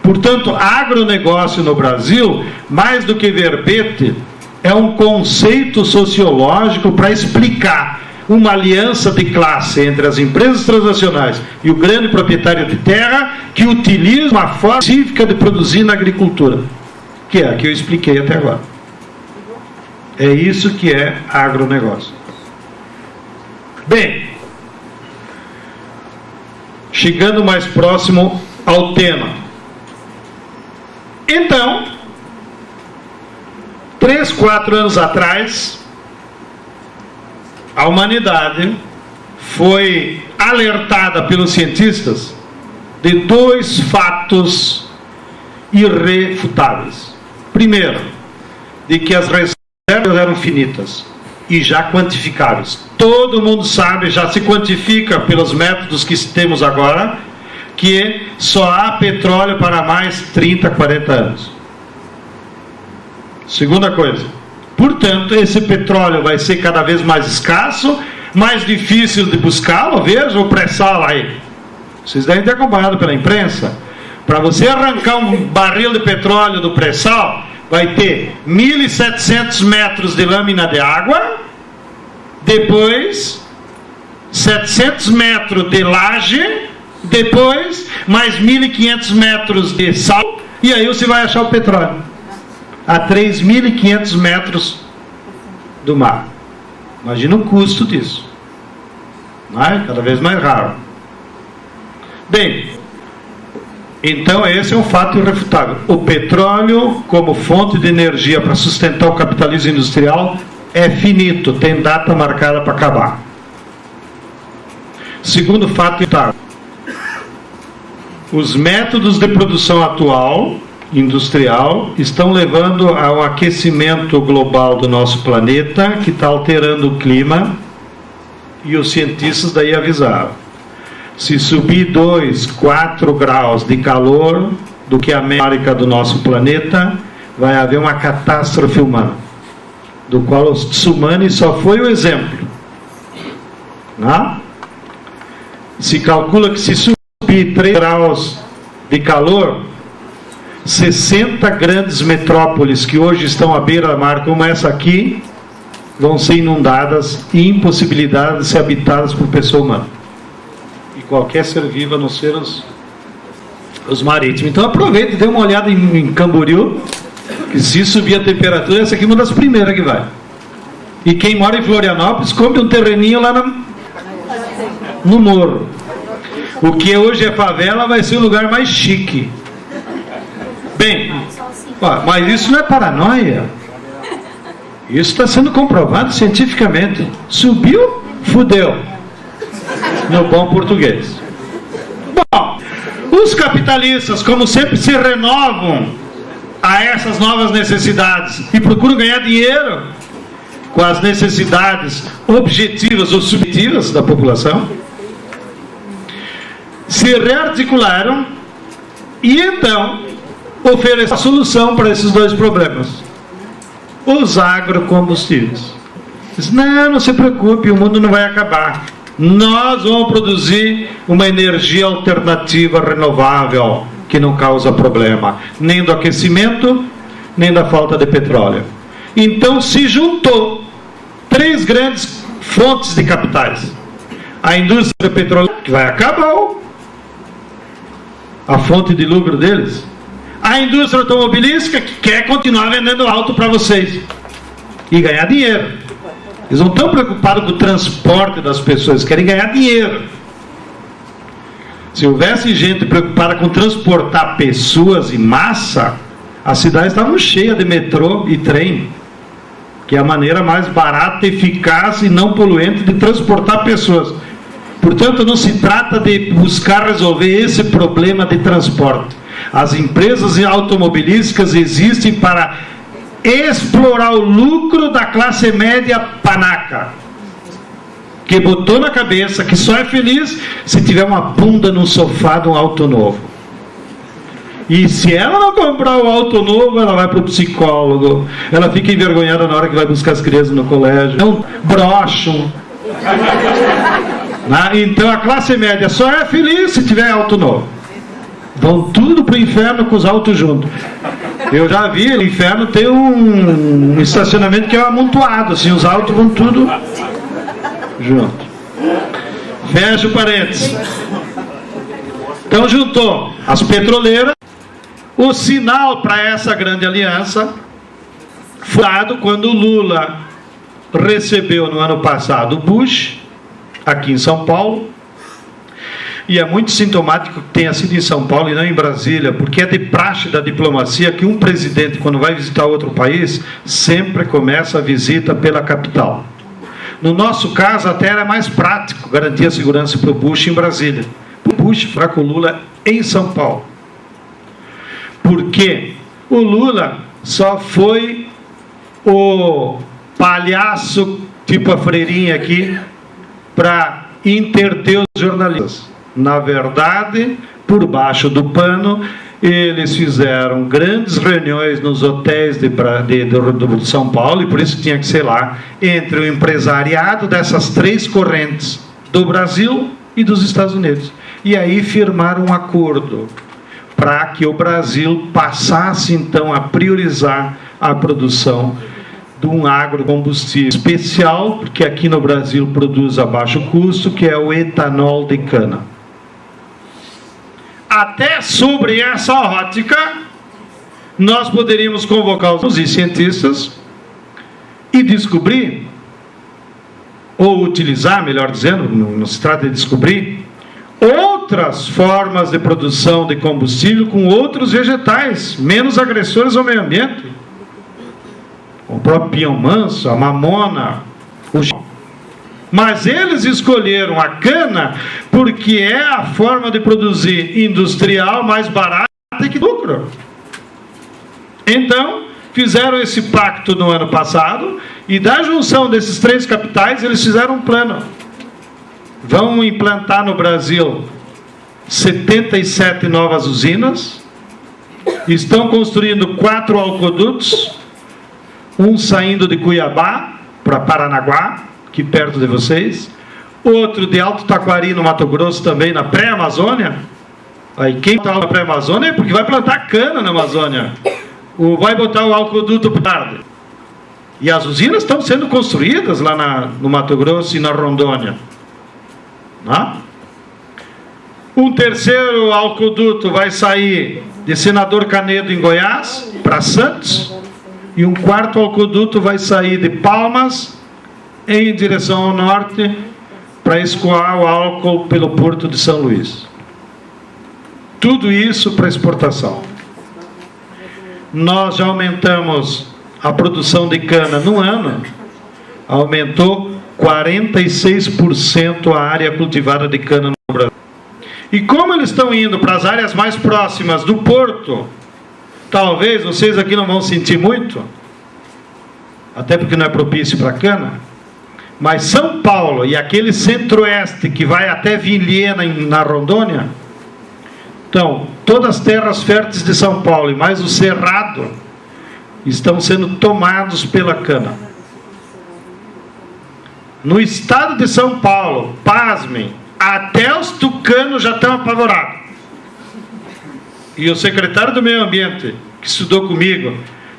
Speaker 1: Portanto, agronegócio no Brasil, mais do que verbete, é um conceito sociológico para explicar uma aliança de classe entre as empresas transnacionais e o grande proprietário de terra que utiliza uma forma específica de produzir na agricultura, que é a que eu expliquei até agora. É isso que é agronegócio. Bem, chegando mais próximo ao tema. Então, 3, 4 anos atrás, a humanidade foi alertada pelos cientistas de 2 fatos irrefutáveis. Primeiro, de que as reservas eram finitas e já quantificáveis. Todo mundo sabe, já se quantifica pelos métodos que temos agora, que só há petróleo para mais 30, 40 anos. Segunda coisa, portanto, esse petróleo vai ser cada vez mais escasso, mais difícil de buscá-lo. Veja o pré-sal aí. Vocês devem ter acompanhado pela imprensa. Para você arrancar um barril de petróleo do pré-sal, vai ter 1.700 metros de lâmina de água, depois 700 metros de laje, depois mais 1.500 metros de sal, e aí você vai achar o petróleo a 3.500 metros do mar. Imagina o custo disso, não é? Cada vez mais raro. Bem, então esse é um fato irrefutável. O petróleo como fonte de energia para sustentar o capitalismo industrial é finito, tem data marcada para acabar. Segundo fato irrefutável, os métodos de produção atual industrial estão levando ao aquecimento global do nosso planeta, que está alterando o clima, e os cientistas daí avisaram: se subir 2, 4 graus de calor do que a média do nosso planeta, vai haver uma catástrofe humana, do qual o tsunami só foi o exemplo. Não? Se calcula que se subir 3 graus de calor, 60 grandes metrópoles que hoje estão à beira-mar, como essa aqui, vão ser inundadas e impossibilitadas de ser habitadas por pessoa humana e qualquer ser vivo, a não ser os marítimos. Então aproveita e dê uma olhada em Camboriú, que se subir a temperatura, essa aqui é uma das primeiras que vai. E quem mora em Florianópolis compra um terreninho lá no morro. O que hoje é favela vai ser o lugar mais chique. Bem, mas isso não é paranoia. Isso está sendo comprovado cientificamente. Subiu, fudeu. No bom português. Bom, os capitalistas, como sempre, se renovam a essas novas necessidades e procuram ganhar dinheiro com as necessidades objetivas ou subjetivas da população. Se rearticularam e então oferece a solução para esses 2 problemas: os agrocombustíveis. Diz: não se preocupe, o mundo não vai acabar. Nós vamos produzir uma energia alternativa renovável que não causa problema, nem do aquecimento, nem da falta de petróleo. Então se juntou 3 grandes fontes de capitais: a indústria petrolífera, que vai acabar a fonte de lucro deles, a indústria automobilística, que quer continuar vendendo alto para vocês e ganhar dinheiro. Eles não estão preocupados com o transporte das pessoas, querem ganhar dinheiro. Se houvesse gente preocupada com transportar pessoas em massa, as cidades estavam cheias de metrô e trem, que é a maneira mais barata, eficaz e não poluente de transportar pessoas. Portanto, não se trata de buscar resolver esse problema de transporte. As empresas automobilísticas existem para explorar o lucro da classe média panaca, que botou na cabeça que só é feliz se tiver uma bunda no sofá de um auto novo. E se ela não comprar o auto novo, ela vai para o psicólogo, ela fica envergonhada na hora que vai buscar as crianças no colégio, então brocham. Então a classe média só é feliz se tiver auto novo. Vão tudo para o inferno com os autos juntos. Eu já vi, o inferno tem um estacionamento que é amontoado, assim, os autos vão tudo junto. Fecha o parênteses. Então juntou as petroleiras. O sinal para essa grande aliança foi dado quando o Lula recebeu no ano passado o Bush, aqui em São Paulo. E é muito sintomático que tenha sido em São Paulo e não em Brasília, porque é de praxe da diplomacia que um presidente, quando vai visitar outro país, sempre começa a visita pela capital. No nosso caso, até era mais prático garantir a segurança para o Bush em Brasília. O Bush foi com o Lula em São Paulo. Porque o Lula só foi o palhaço, tipo a freirinha aqui, para interter os jornalistas. Na verdade, por baixo do pano, eles fizeram grandes reuniões nos hotéis de São Paulo, e por isso tinha que ser lá, entre o empresariado dessas três correntes, do Brasil e dos Estados Unidos. E aí firmaram um acordo para que o Brasil passasse, então, a priorizar a produção de um agrocombustível especial, porque aqui no Brasil produz a baixo custo, que é o etanol de cana. Até sobre essa ótica, nós poderíamos convocar os cientistas e descobrir, ou utilizar, melhor dizendo, não se trata de descobrir, outras formas de produção de combustível com outros vegetais, menos agressores ao meio ambiente. O próprio pinhão manso, a mamona, mas eles escolheram a cana porque é a forma de produzir industrial mais barata e que lucra. Então, fizeram esse pacto no ano passado e da junção desses três capitais eles fizeram um plano. Vão implantar no Brasil 77 novas usinas, estão construindo 4 alcodutos, um saindo de Cuiabá para Paranaguá, aqui perto de vocês, outro de Alto Taquari, no Mato Grosso, também na pré-Amazônia. Aí quem está na pré-Amazônia é porque vai plantar cana na Amazônia, vai botar o alcoduto tarde. E as usinas estão sendo construídas lá no Mato Grosso e na Rondônia. Um terceiro alcoduto vai sair de Senador Canedo, em Goiás, para Santos, e um quarto alcoduto vai sair de Palmas em direção ao norte para escoar o álcool pelo Porto de São Luís. Tudo isso para exportação. Nós já aumentamos a produção de cana no ano, aumentou 46% a área cultivada de cana no Brasil. E como eles estão indo para as áreas mais próximas do porto, talvez vocês aqui não vão sentir muito, até porque não é propício para cana, mas São Paulo e aquele centro-oeste que vai até Vilhena, na Rondônia, então, todas as terras férteis de São Paulo e mais o Cerrado estão sendo tomados pela cana. No estado de São Paulo, pasmem, até os tucanos já estão apavorados. E o secretário do Meio Ambiente, que estudou comigo,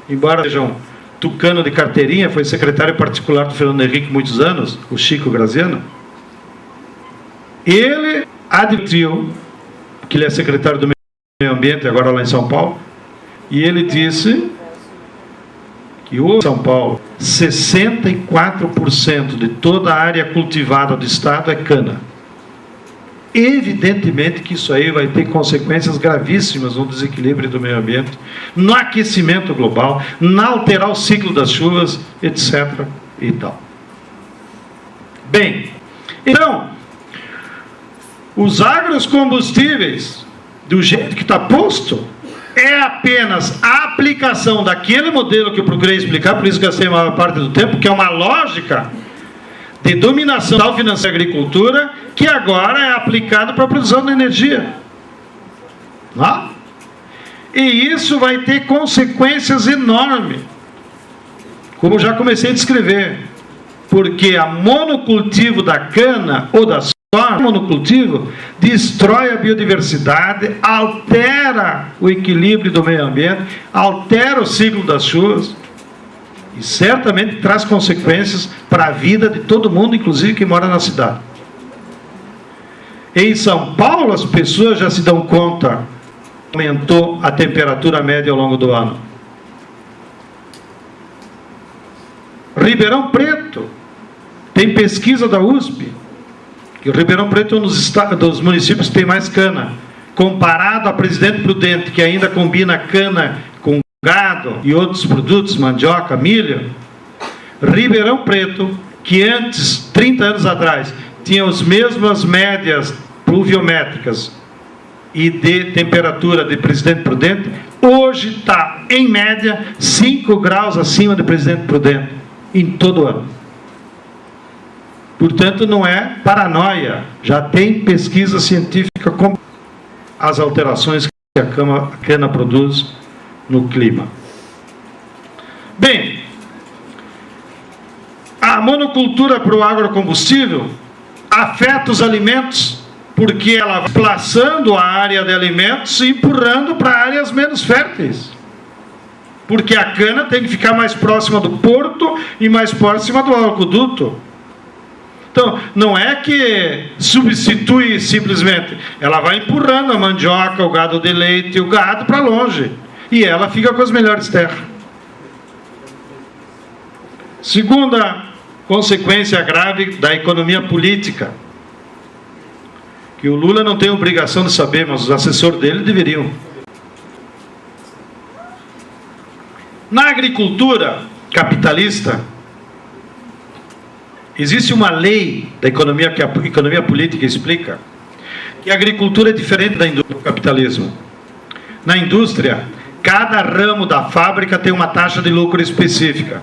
Speaker 1: embora seja um tucano de carteirinha, foi secretário particular do Fernando Henrique muitos anos, o Chico Graziano, ele admitiu, que ele é secretário do Meio Ambiente, agora lá em São Paulo, e ele disse que hoje em São Paulo, 64% de toda a área cultivada do estado é cana. Evidentemente que isso aí vai ter consequências gravíssimas no desequilíbrio do meio ambiente, no aquecimento global, na alterar o ciclo das chuvas, etc. e tal. Bem, então, os agrocombustíveis, do jeito que está posto, é apenas a aplicação daquele modelo que eu procurei explicar, por isso gastei a maior parte do tempo, que é uma lógica de dominação financeira da agricultura, que agora é aplicado para a produção de energia. E isso vai ter consequências enormes, como já comecei a descrever, porque a monocultivo da cana ou da o monocultivo destrói a biodiversidade, altera o equilíbrio do meio ambiente, altera o ciclo das chuvas e certamente traz consequências para a vida de todo mundo, inclusive quem mora na cidade. Em São Paulo, as pessoas já se dão conta que aumentou a temperatura média ao longo do ano. Ribeirão Preto, tem pesquisa da USP, que o Ribeirão Preto é um dos municípios que tem mais cana, comparado a Presidente Prudente, que ainda combina cana com gado e outros produtos, mandioca, milho. Ribeirão Preto, que antes, 30 anos atrás, tinha as mesmas médias pluviométricas e de temperatura de Presidente Prudente, hoje está, em média, 5 graus acima de Presidente Prudente, em todo ano. Portanto, não é paranoia, já tem pesquisa científica com as alterações que a cana produz no clima. Bem, a monocultura para o agrocombustível afeta os alimentos, porque ela vai desplaçando a área de alimentos e empurrando para áreas menos férteis. Porque a cana tem que ficar mais próxima do porto e mais próxima do aqueduto. Então, não é que substitui simplesmente, ela vai empurrando a mandioca, o gado de leite e o gado para longe. E ela fica com as melhores terras. Segunda consequência grave da economia política, que o Lula não tem obrigação de saber, mas os assessores dele deveriam. Na agricultura capitalista, existe uma lei da economia que a economia política explica, que a agricultura é diferente do capitalismo. Na indústria, cada ramo da fábrica tem uma taxa de lucro específica.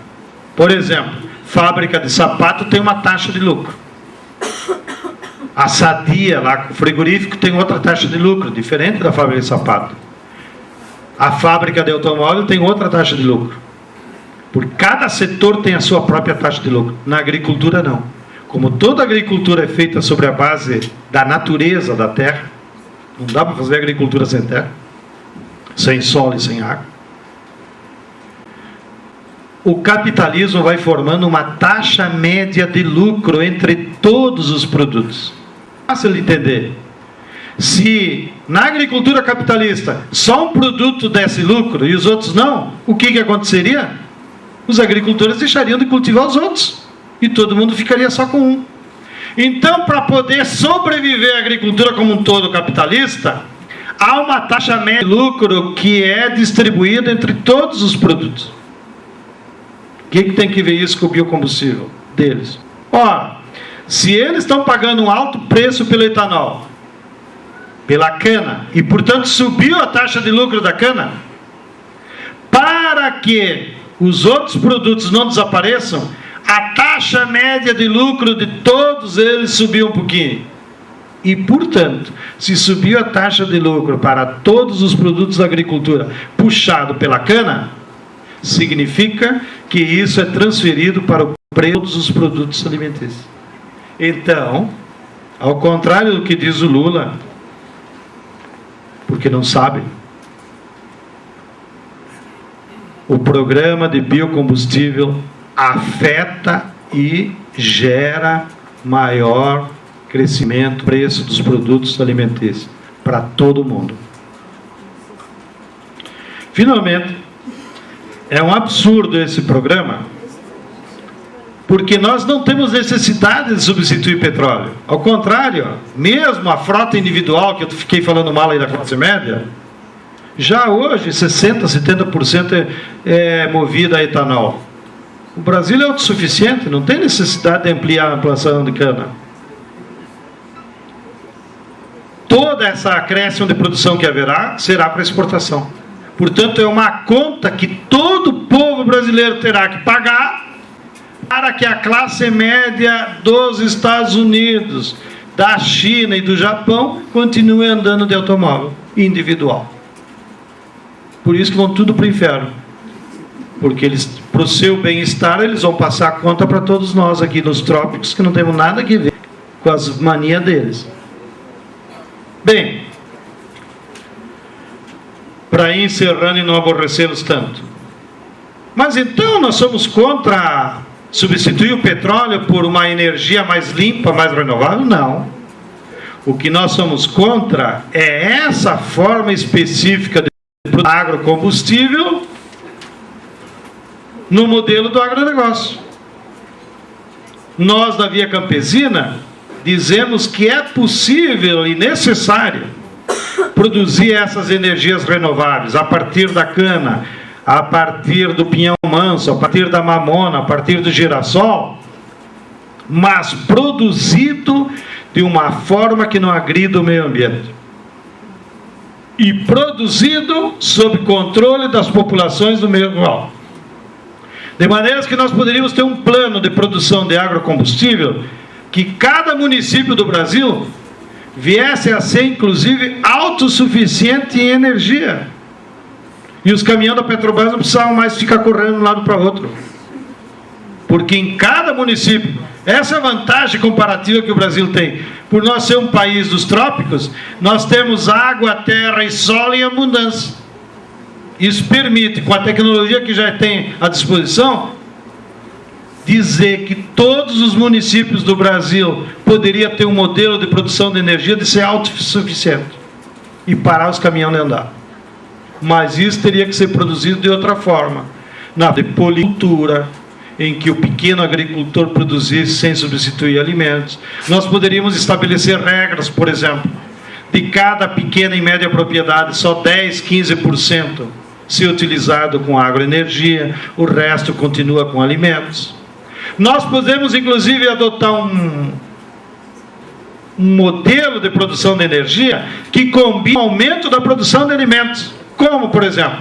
Speaker 1: Por exemplo, fábrica de sapato tem uma taxa de lucro. A Sadia, lá, o frigorífico, tem outra taxa de lucro, diferente da fábrica de sapato. A fábrica de automóvel tem outra taxa de lucro. Por cada setor tem a sua própria taxa de lucro. Na agricultura, não. Como toda agricultura é feita sobre a base da natureza da terra, não dá para fazer agricultura sem terra, sem solo e sem água. O capitalismo vai formando uma taxa média de lucro entre todos os produtos. Fácil de entender. Se na agricultura capitalista só um produto desse lucro e os outros não, o que aconteceria? Os agricultores deixariam de cultivar os outros e todo mundo ficaria só com um. Então, para poder sobreviver a agricultura como um todo capitalista, há uma taxa média de lucro que é distribuída entre todos os produtos. O que tem que ver isso com o biocombustível deles? Ora, se eles estão pagando um alto preço pelo etanol, pela cana, e portanto subiu a taxa de lucro da cana, para que os outros produtos não desapareçam, a taxa média de lucro de todos eles subiu um pouquinho. E, portanto, se subiu a taxa de lucro para todos os produtos da agricultura puxado pela cana, significa que isso é transferido para o preço de todos os produtos alimentícios. Então, ao contrário do que diz o Lula, porque não sabe, o programa de biocombustível afeta e gera maior crescimento do preço dos produtos alimentícios para todo mundo. Finalmente, é um absurdo esse programa, porque nós não temos necessidade de substituir petróleo. Ao contrário, mesmo a frota individual, que eu fiquei falando mal aí da classe média, já hoje 60%, 70% é movida a etanol. O Brasil é autossuficiente, não tem necessidade de ampliar a plantação de cana. Toda essa acréscimo de produção que haverá será para exportação. Portanto, é uma conta que todo o povo brasileiro terá que pagar para que a classe média dos Estados Unidos, da China e do Japão continue andando de automóvel individual. Por isso que vão tudo para o inferno. Porque eles, para o seu bem-estar, eles vão passar a conta para todos nós aqui nos trópicos, que não temos nada que ver com as manias deles. Bem, para ir encerrando e não aborrecê-los tanto. Mas então nós somos contra substituir o petróleo por uma energia mais limpa, mais renovável? Não. O que nós somos contra é essa forma específica de agrocombustível no modelo do agronegócio. Nós, da Via Campesina, dizemos que é possível e necessário produzir essas energias renováveis a partir da cana, a partir do pinhão manso, a partir da mamona, a partir do girassol, mas produzido de uma forma que não agrida o meio ambiente. E produzido sob controle das populações do meio rural. De maneira que nós poderíamos ter um plano de produção de agrocombustível que cada município do Brasil viesse a ser, inclusive, autossuficiente em energia. E os caminhões da Petrobras não precisavam mais ficar correndo de um lado para o outro. Porque em cada município, essa é a vantagem comparativa que o Brasil tem. Por nós ser um país dos trópicos, nós temos água, terra e sol em abundância. Isso permite, com a tecnologia que já tem à disposição, dizer que todos os municípios do Brasil poderiam ter um modelo de produção de energia de ser autossuficiente e parar os caminhões de andar. Mas isso teria que ser produzido de outra forma, na policultura, em que o pequeno agricultor produzisse sem substituir alimentos. Nós poderíamos estabelecer regras, por exemplo, de cada pequena e média propriedade, só 10, 15% ser utilizado com agroenergia, o resto continua com alimentos. Nós podemos, inclusive, adotar um modelo de produção de energia que combine o aumento da produção de alimentos. Como, por exemplo,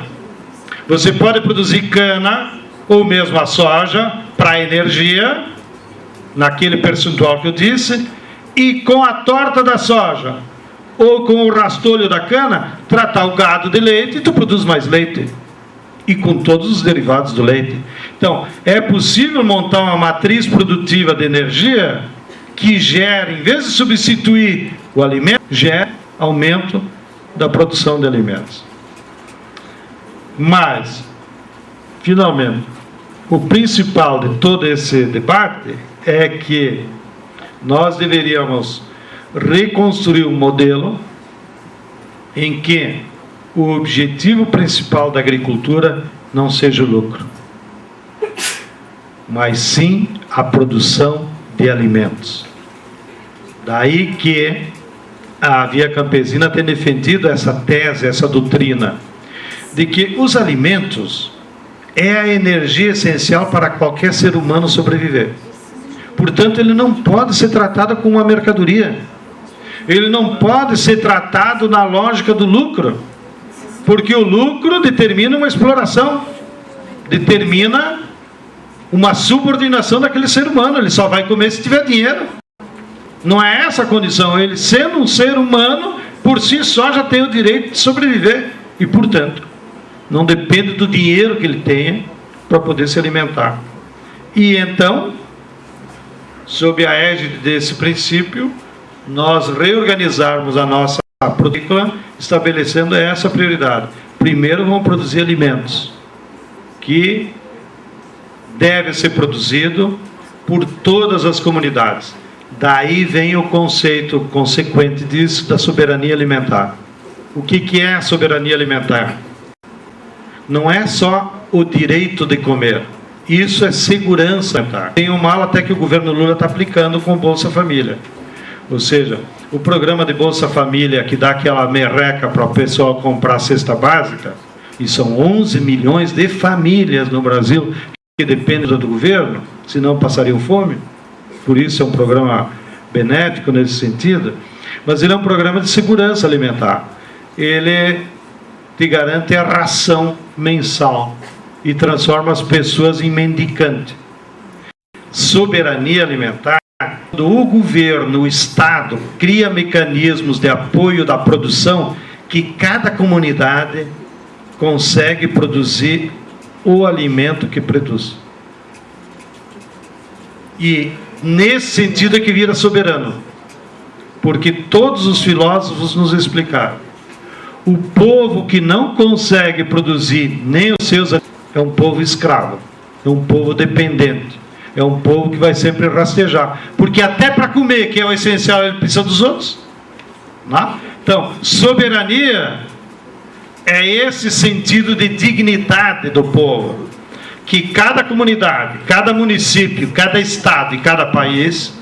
Speaker 1: você pode produzir cana ou mesmo a soja para energia, naquele percentual que eu disse, e com a torta da soja ou com o rastolho da cana, tratar o gado de leite e tu produz mais leite. E com todos os derivados do leite. Então, é possível montar uma matriz produtiva de energia que gere, em vez de substituir o alimento, gere aumento da produção de alimentos. Mas, finalmente, o principal de todo esse debate é que nós deveríamos reconstruir um modelo em que o objetivo principal da agricultura não seja o lucro, mas sim a produção de alimentos. Daí que a Via Campesina tem defendido essa tese, essa doutrina, de que os alimentos é a energia essencial para qualquer ser humano sobreviver. Portanto, ele não pode ser tratado como uma mercadoria. Ele não pode ser tratado na lógica do lucro, porque o lucro determina uma exploração, determina uma subordinação daquele ser humano. Ele só vai comer se tiver dinheiro. Não é essa a condição. Ele, sendo um ser humano, por si só já tem o direito de sobreviver. E, portanto, não depende do dinheiro que ele tenha para poder se alimentar. E então, sob a égide desse princípio, nós reorganizarmos a nossa produção, estabelecendo essa prioridade. Primeiro, vamos produzir alimentos, que deve ser produzido por todas as comunidades. Daí vem o conceito consequente disso da soberania alimentar. O que é a soberania alimentar? Não é só o direito de comer. Isso é segurança alimentar. Tem uma ala até que o governo Lula está aplicando com o Bolsa Família. Ou seja, o programa de Bolsa Família que dá aquela merreca para o pessoal comprar a cesta básica, e são 11 milhões de famílias no Brasil que dependem do governo, senão passariam fome. Por isso é um programa benéfico nesse sentido, mas ele é um programa de segurança alimentar. Ele te garante a ração mensal e transforma as pessoas em mendicante. Soberania alimentar, quando o governo, o Estado, cria mecanismos de apoio da produção que cada comunidade consegue produzir o alimento que produz. E nesse sentido é que vira soberano. porque todos os filósofos nos explicaram. O povo que não consegue produzir nem os seus é um povo escravo, é um povo dependente, é um povo que vai sempre rastejar, porque até para comer, que é o essencial, ele precisa dos outros. Não? Então, soberania é esse sentido de dignidade do povo, que cada comunidade, cada município, cada estado e cada país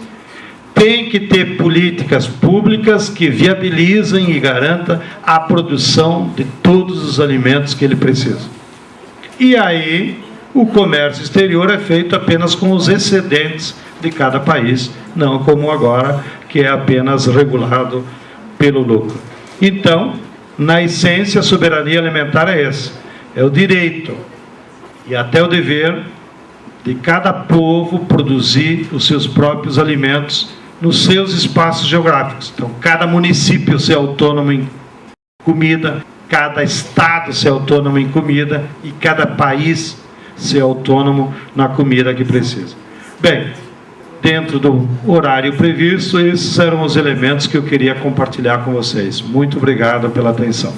Speaker 1: tem que ter políticas públicas que viabilizem e garantam a produção de todos os alimentos que ele precisa. E aí, o comércio exterior é feito apenas com os excedentes de cada país, não como agora, que é apenas regulado pelo lucro. Então, na essência, a soberania alimentar é essa, é o direito e até o dever de cada povo produzir os seus próprios alimentos nos seus espaços geográficos. Então, cada município ser autônomo em comida, cada estado ser autônomo em comida e cada país ser autônomo na comida que precisa. Bem, dentro do horário previsto, esses eram os elementos que eu queria compartilhar com vocês. Muito obrigado pela atenção.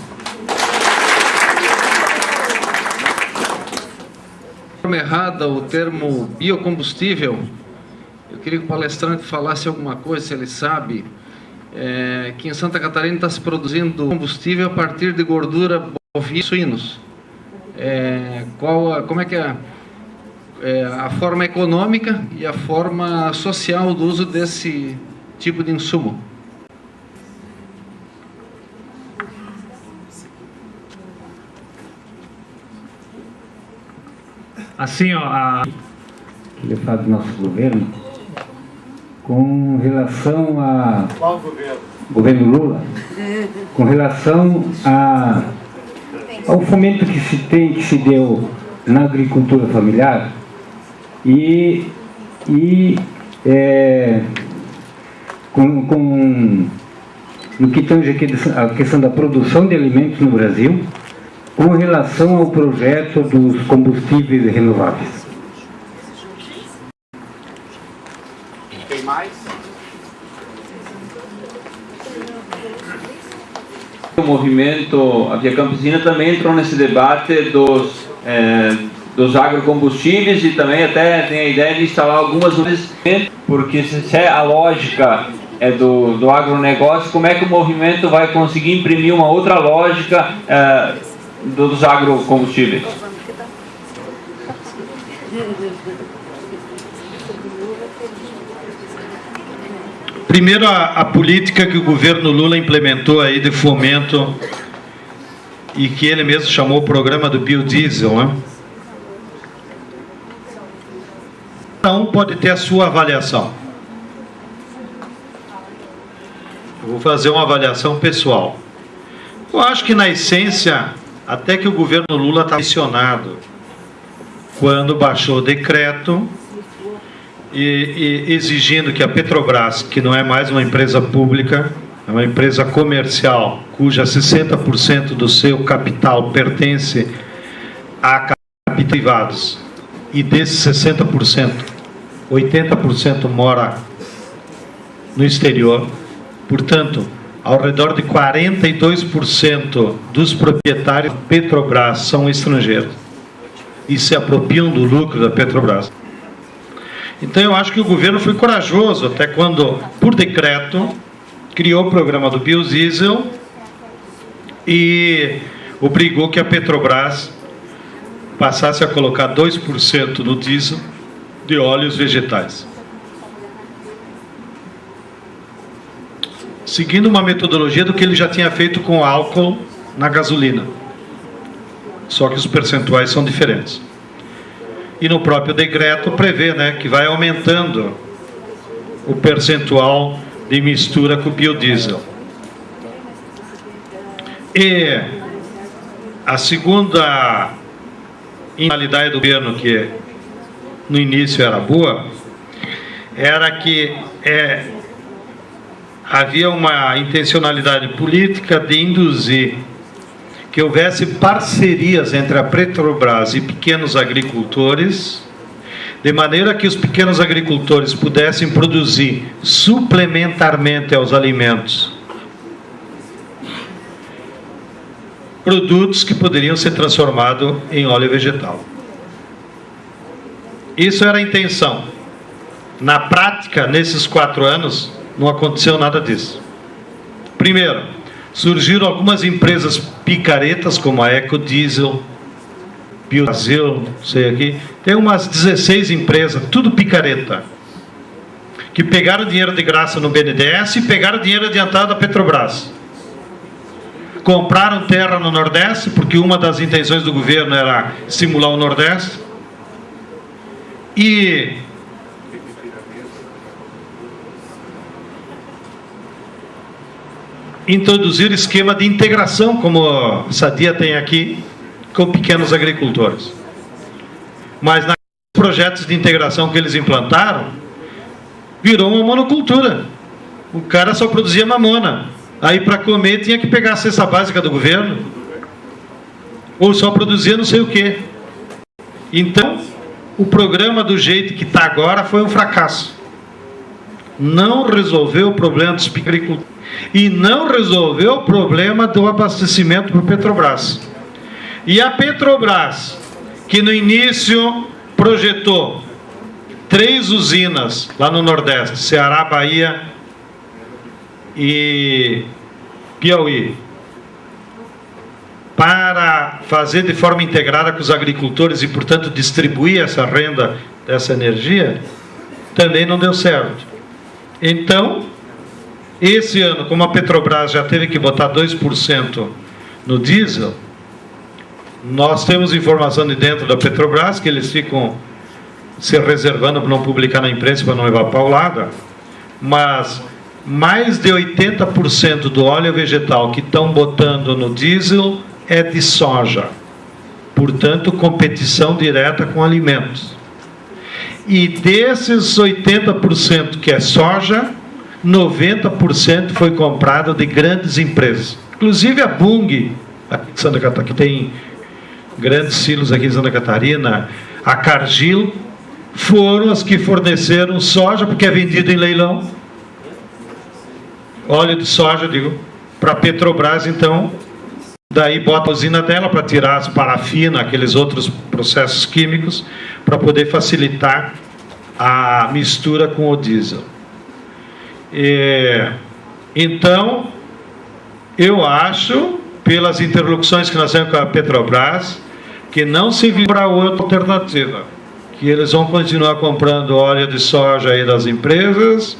Speaker 2: Errada o termo biocombustível. Eu queria que o palestrante falasse alguma coisa, se ele sabe, que em Santa Catarina está se produzindo combustível a partir de gordura bovina e suínos. Como é que é a forma econômica e a forma social do uso desse tipo de insumo?
Speaker 3: Assim, ó, que ele faz do nosso governo, com relação a...
Speaker 1: Qual governo?
Speaker 3: Governo Lula, com relação ao fomento que se deu na agricultura familiar no que tange a questão da produção de alimentos no Brasil, com relação ao projeto dos combustíveis renováveis.
Speaker 4: Tem mais? O movimento A Via Campesina também entrou nesse debate dos agrocombustíveis e também até tem a ideia de instalar algumas, porque se a lógica é do agronegócio, como é que o movimento vai conseguir imprimir uma outra lógica dos agrocombustíveis?
Speaker 1: Primeiro, a política que o governo Lula implementou aí de fomento e que ele mesmo chamou o programa do biodiesel, né? Cada um pode ter a sua avaliação. Eu vou fazer uma avaliação pessoal. Eu acho que, na essência, até que o governo Lula está pressionado quando baixou o decreto e exigindo que a Petrobras, que não é mais uma empresa pública, é uma empresa comercial, cuja 60% do seu capital pertence a capitais privados, e desses 60%, 80% mora no exterior. Portanto, ao redor de 42% dos proprietários da Petrobras são estrangeiros e se apropriam do lucro da Petrobras. Então, eu acho que o governo foi corajoso até quando, por decreto, criou o programa do biodiesel e obrigou que a Petrobras passasse a colocar 2% no diesel de óleos vegetais. Seguindo uma metodologia do que ele já tinha feito com álcool na gasolina. Só que os percentuais são diferentes. E no próprio decreto prevê, né, que vai aumentando o percentual de mistura com o biodiesel. E a segunda finalidade do governo, que no início era boa, era que havia uma intencionalidade política de induzir que houvesse parcerias entre a Petrobras e pequenos agricultores, de maneira que os pequenos agricultores pudessem produzir suplementarmente aos alimentos produtos que poderiam ser transformados em óleo vegetal. Isso era a intenção. Na prática, nesses 4 anos, não aconteceu nada disso. Primeiro, surgiram algumas empresas picaretas, como a Ecodiesel, Biobrasil, não sei aqui. Tem umas 16 empresas, tudo picareta, que pegaram dinheiro de graça no BNDES e pegaram dinheiro adiantado da Petrobras. Compraram terra no Nordeste, porque uma das intenções do governo era estimular o Nordeste. E introduzir esquema de integração, como a Sadia tem aqui, com pequenos agricultores. Mas nos projetos de integração que eles implantaram, virou uma monocultura. O cara só produzia mamona. Aí para comer tinha que pegar a cesta básica do governo. Ou só produzia não sei o quê. Então, o programa do jeito que está agora foi um fracasso. Não resolveu o problema dos agricultores. E não resolveu o problema do abastecimento para o Petrobras. E a Petrobras, que no início projetou 3 usinas lá no Nordeste, Ceará, Bahia e Piauí, para fazer de forma integrada com os agricultores e, portanto, distribuir essa renda, essa energia, também não deu certo. Então, esse ano, como a Petrobras já teve que botar 2% no diesel, nós temos informação de dentro da Petrobras que eles ficam se reservando para não publicar na imprensa, para não levar paulada, mas mais de 80% do óleo vegetal que estão botando no diesel é de soja. Portanto, competição direta com alimentos. E desses 80% que é soja, 90% foi comprado de grandes empresas. Inclusive a Bunge, aqui de Santa Catarina, que tem grandes silos aqui em Santa Catarina, a Cargill, foram as que forneceram soja, porque é vendido em leilão. Óleo de soja, digo, para a Petrobras, então, daí bota a usina dela para tirar as parafinas, aqueles outros processos químicos, para poder facilitar a mistura com o diesel. Então, eu acho, pelas interlocuções que nós temos com a Petrobras, que não se viu para outra alternativa, que eles vão continuar comprando óleo de soja aí das empresas,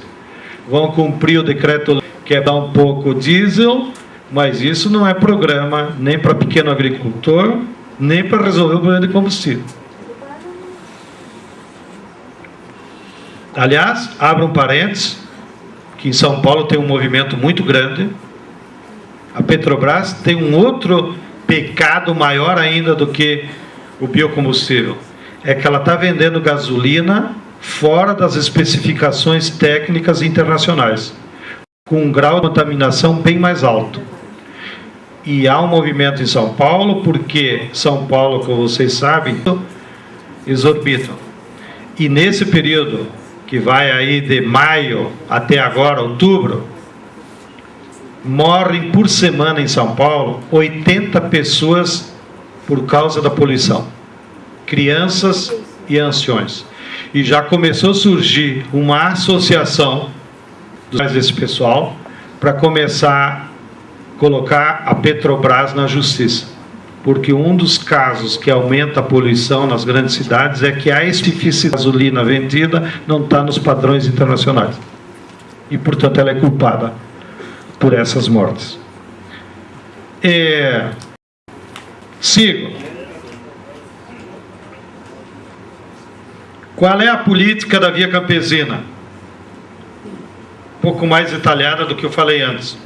Speaker 1: vão cumprir o decreto que é dar um pouco diesel, mas isso não é programa nem para pequeno agricultor, nem para resolver o problema de combustível. Aliás, abro um parênteses, que em São Paulo tem um movimento muito grande. A Petrobras tem um outro pecado maior ainda do que o biocombustível. É que ela está vendendo gasolina fora das especificações técnicas internacionais, com um grau de contaminação bem mais alto. E há um movimento em São Paulo, porque São Paulo, como vocês sabem, exorbitam. E nesse período, que vai aí de maio até agora, outubro, morrem por semana em São Paulo 80 pessoas por causa da poluição. Crianças e anciões. E já começou a surgir uma associação desse pessoal para começar a colocar a Petrobras na justiça. Porque um dos casos que aumenta a poluição nas grandes cidades é que a especificidade da gasolina vendida não está nos padrões internacionais. E, portanto, ela é culpada por essas mortes. Sigo. Qual é a política da Via Campesina? Um pouco mais detalhada do que eu falei antes.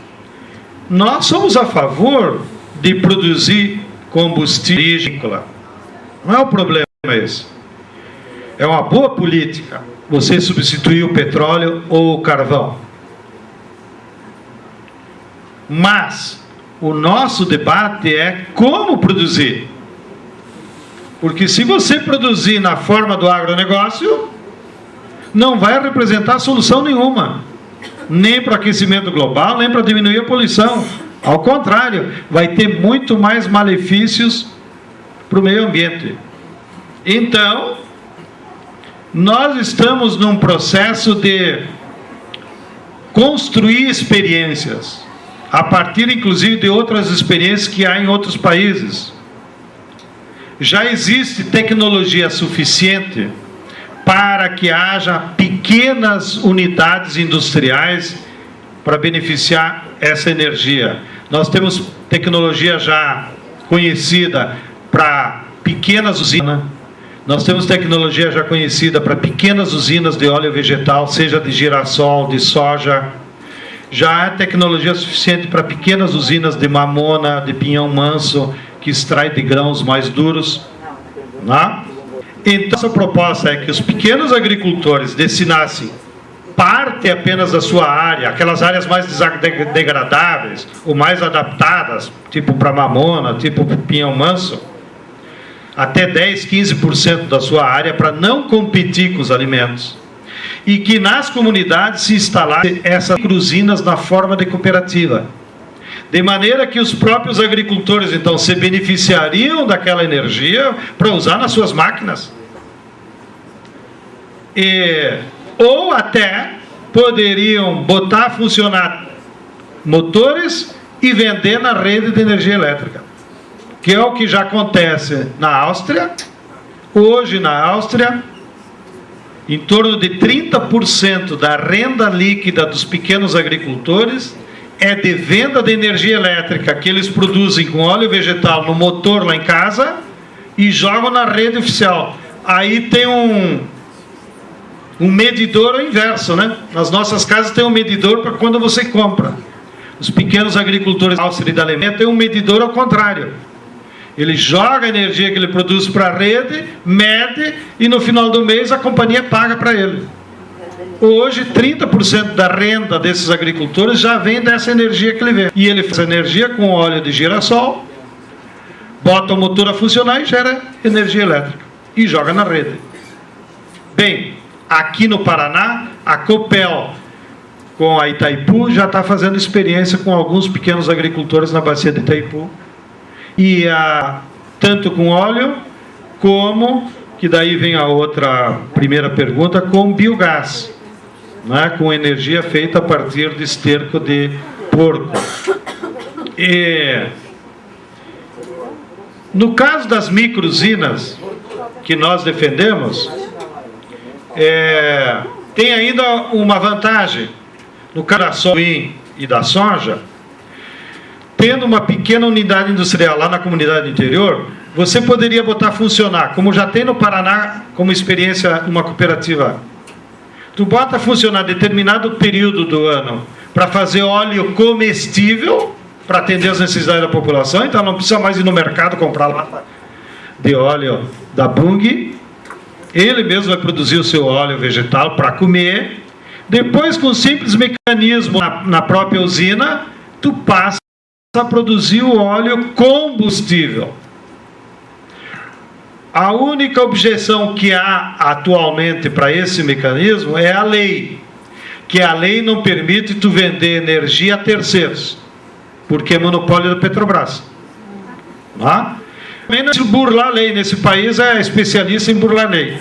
Speaker 1: Nós somos a favor de produzir combustível agrícola. Não é o problema esse. É uma boa política você substituir o petróleo ou o carvão. Mas o nosso debate é como produzir. Porque se você produzir na forma do agronegócio, não vai representar solução nenhuma, nem para o aquecimento global, nem para diminuir a poluição. Ao contrário, vai ter muito mais malefícios para o meio ambiente. Então, nós estamos num processo de construir experiências, a partir inclusive de outras experiências que há em outros países. Já existe tecnologia suficiente para que haja pequenas unidades industriais para beneficiar essa energia. Nós temos tecnologia já conhecida para pequenas usinas, nós temos tecnologia já conhecida para pequenas usinas de óleo vegetal, seja de girassol, de soja. Já há tecnologia suficiente para pequenas usinas de mamona, de pinhão manso, que extrai de grãos mais duros. Né? Então, essa proposta é que os pequenos agricultores destinassem parte apenas da sua área, aquelas áreas mais degradáveis, ou mais adaptadas, tipo para mamona, tipo para pinhão manso, até 10, 15% da sua área, para não competir com os alimentos. E que nas comunidades se instalassem essas usinas na forma de cooperativa. De maneira que os próprios agricultores, então, se beneficiariam daquela energia para usar nas suas máquinas. Ou até poderiam botar a funcionar motores e vender na rede de energia elétrica. Que é o que já acontece na Áustria. Hoje, na Áustria, em torno de 30% da renda líquida dos pequenos agricultores é de venda de energia elétrica que eles produzem com óleo vegetal no motor lá em casa e jogam na rede oficial. Aí tem um medidor ao inverso, né? Nas nossas casas tem um medidor para quando você compra. Os pequenos agricultores da Áustria e da Alemanha têm um medidor ao contrário. Ele joga a energia que ele produz para a rede, mede e no final do mês a companhia paga para ele. Hoje, 30% da renda desses agricultores já vem dessa energia que ele vende. E ele faz energia com óleo de girassol, bota o motor a funcionar e gera energia elétrica. E joga na rede. Bem, aqui no Paraná, a Copel, com a Itaipu, já está fazendo experiência com alguns pequenos agricultores na bacia de Itaipu. E tanto com óleo, como, que daí vem a outra primeira pergunta, com biogás. Né, com energia feita a partir de esterco de porco. E, no caso das micro-usinas que nós defendemos, tem ainda uma vantagem. No caso da soja e da soja, tendo uma pequena unidade industrial lá na comunidade interior, você poderia botar a funcionar, como já tem no Paraná, como experiência uma cooperativa. Tu bota a funcionar determinado período do ano para fazer óleo comestível, para atender as necessidades da população, então não precisa mais ir no mercado comprar lata de óleo da Bunge. Ele mesmo vai produzir o seu óleo vegetal para comer. Depois, com um simples mecanismo na própria usina, tu passa a produzir o óleo combustível. A única objeção que há atualmente para esse mecanismo é a lei, que a lei não permite tu vender energia a terceiros, porque é monopólio da Petrobras. Tá? Também não burlar a lei, nesse país é especialista em burlar a lei.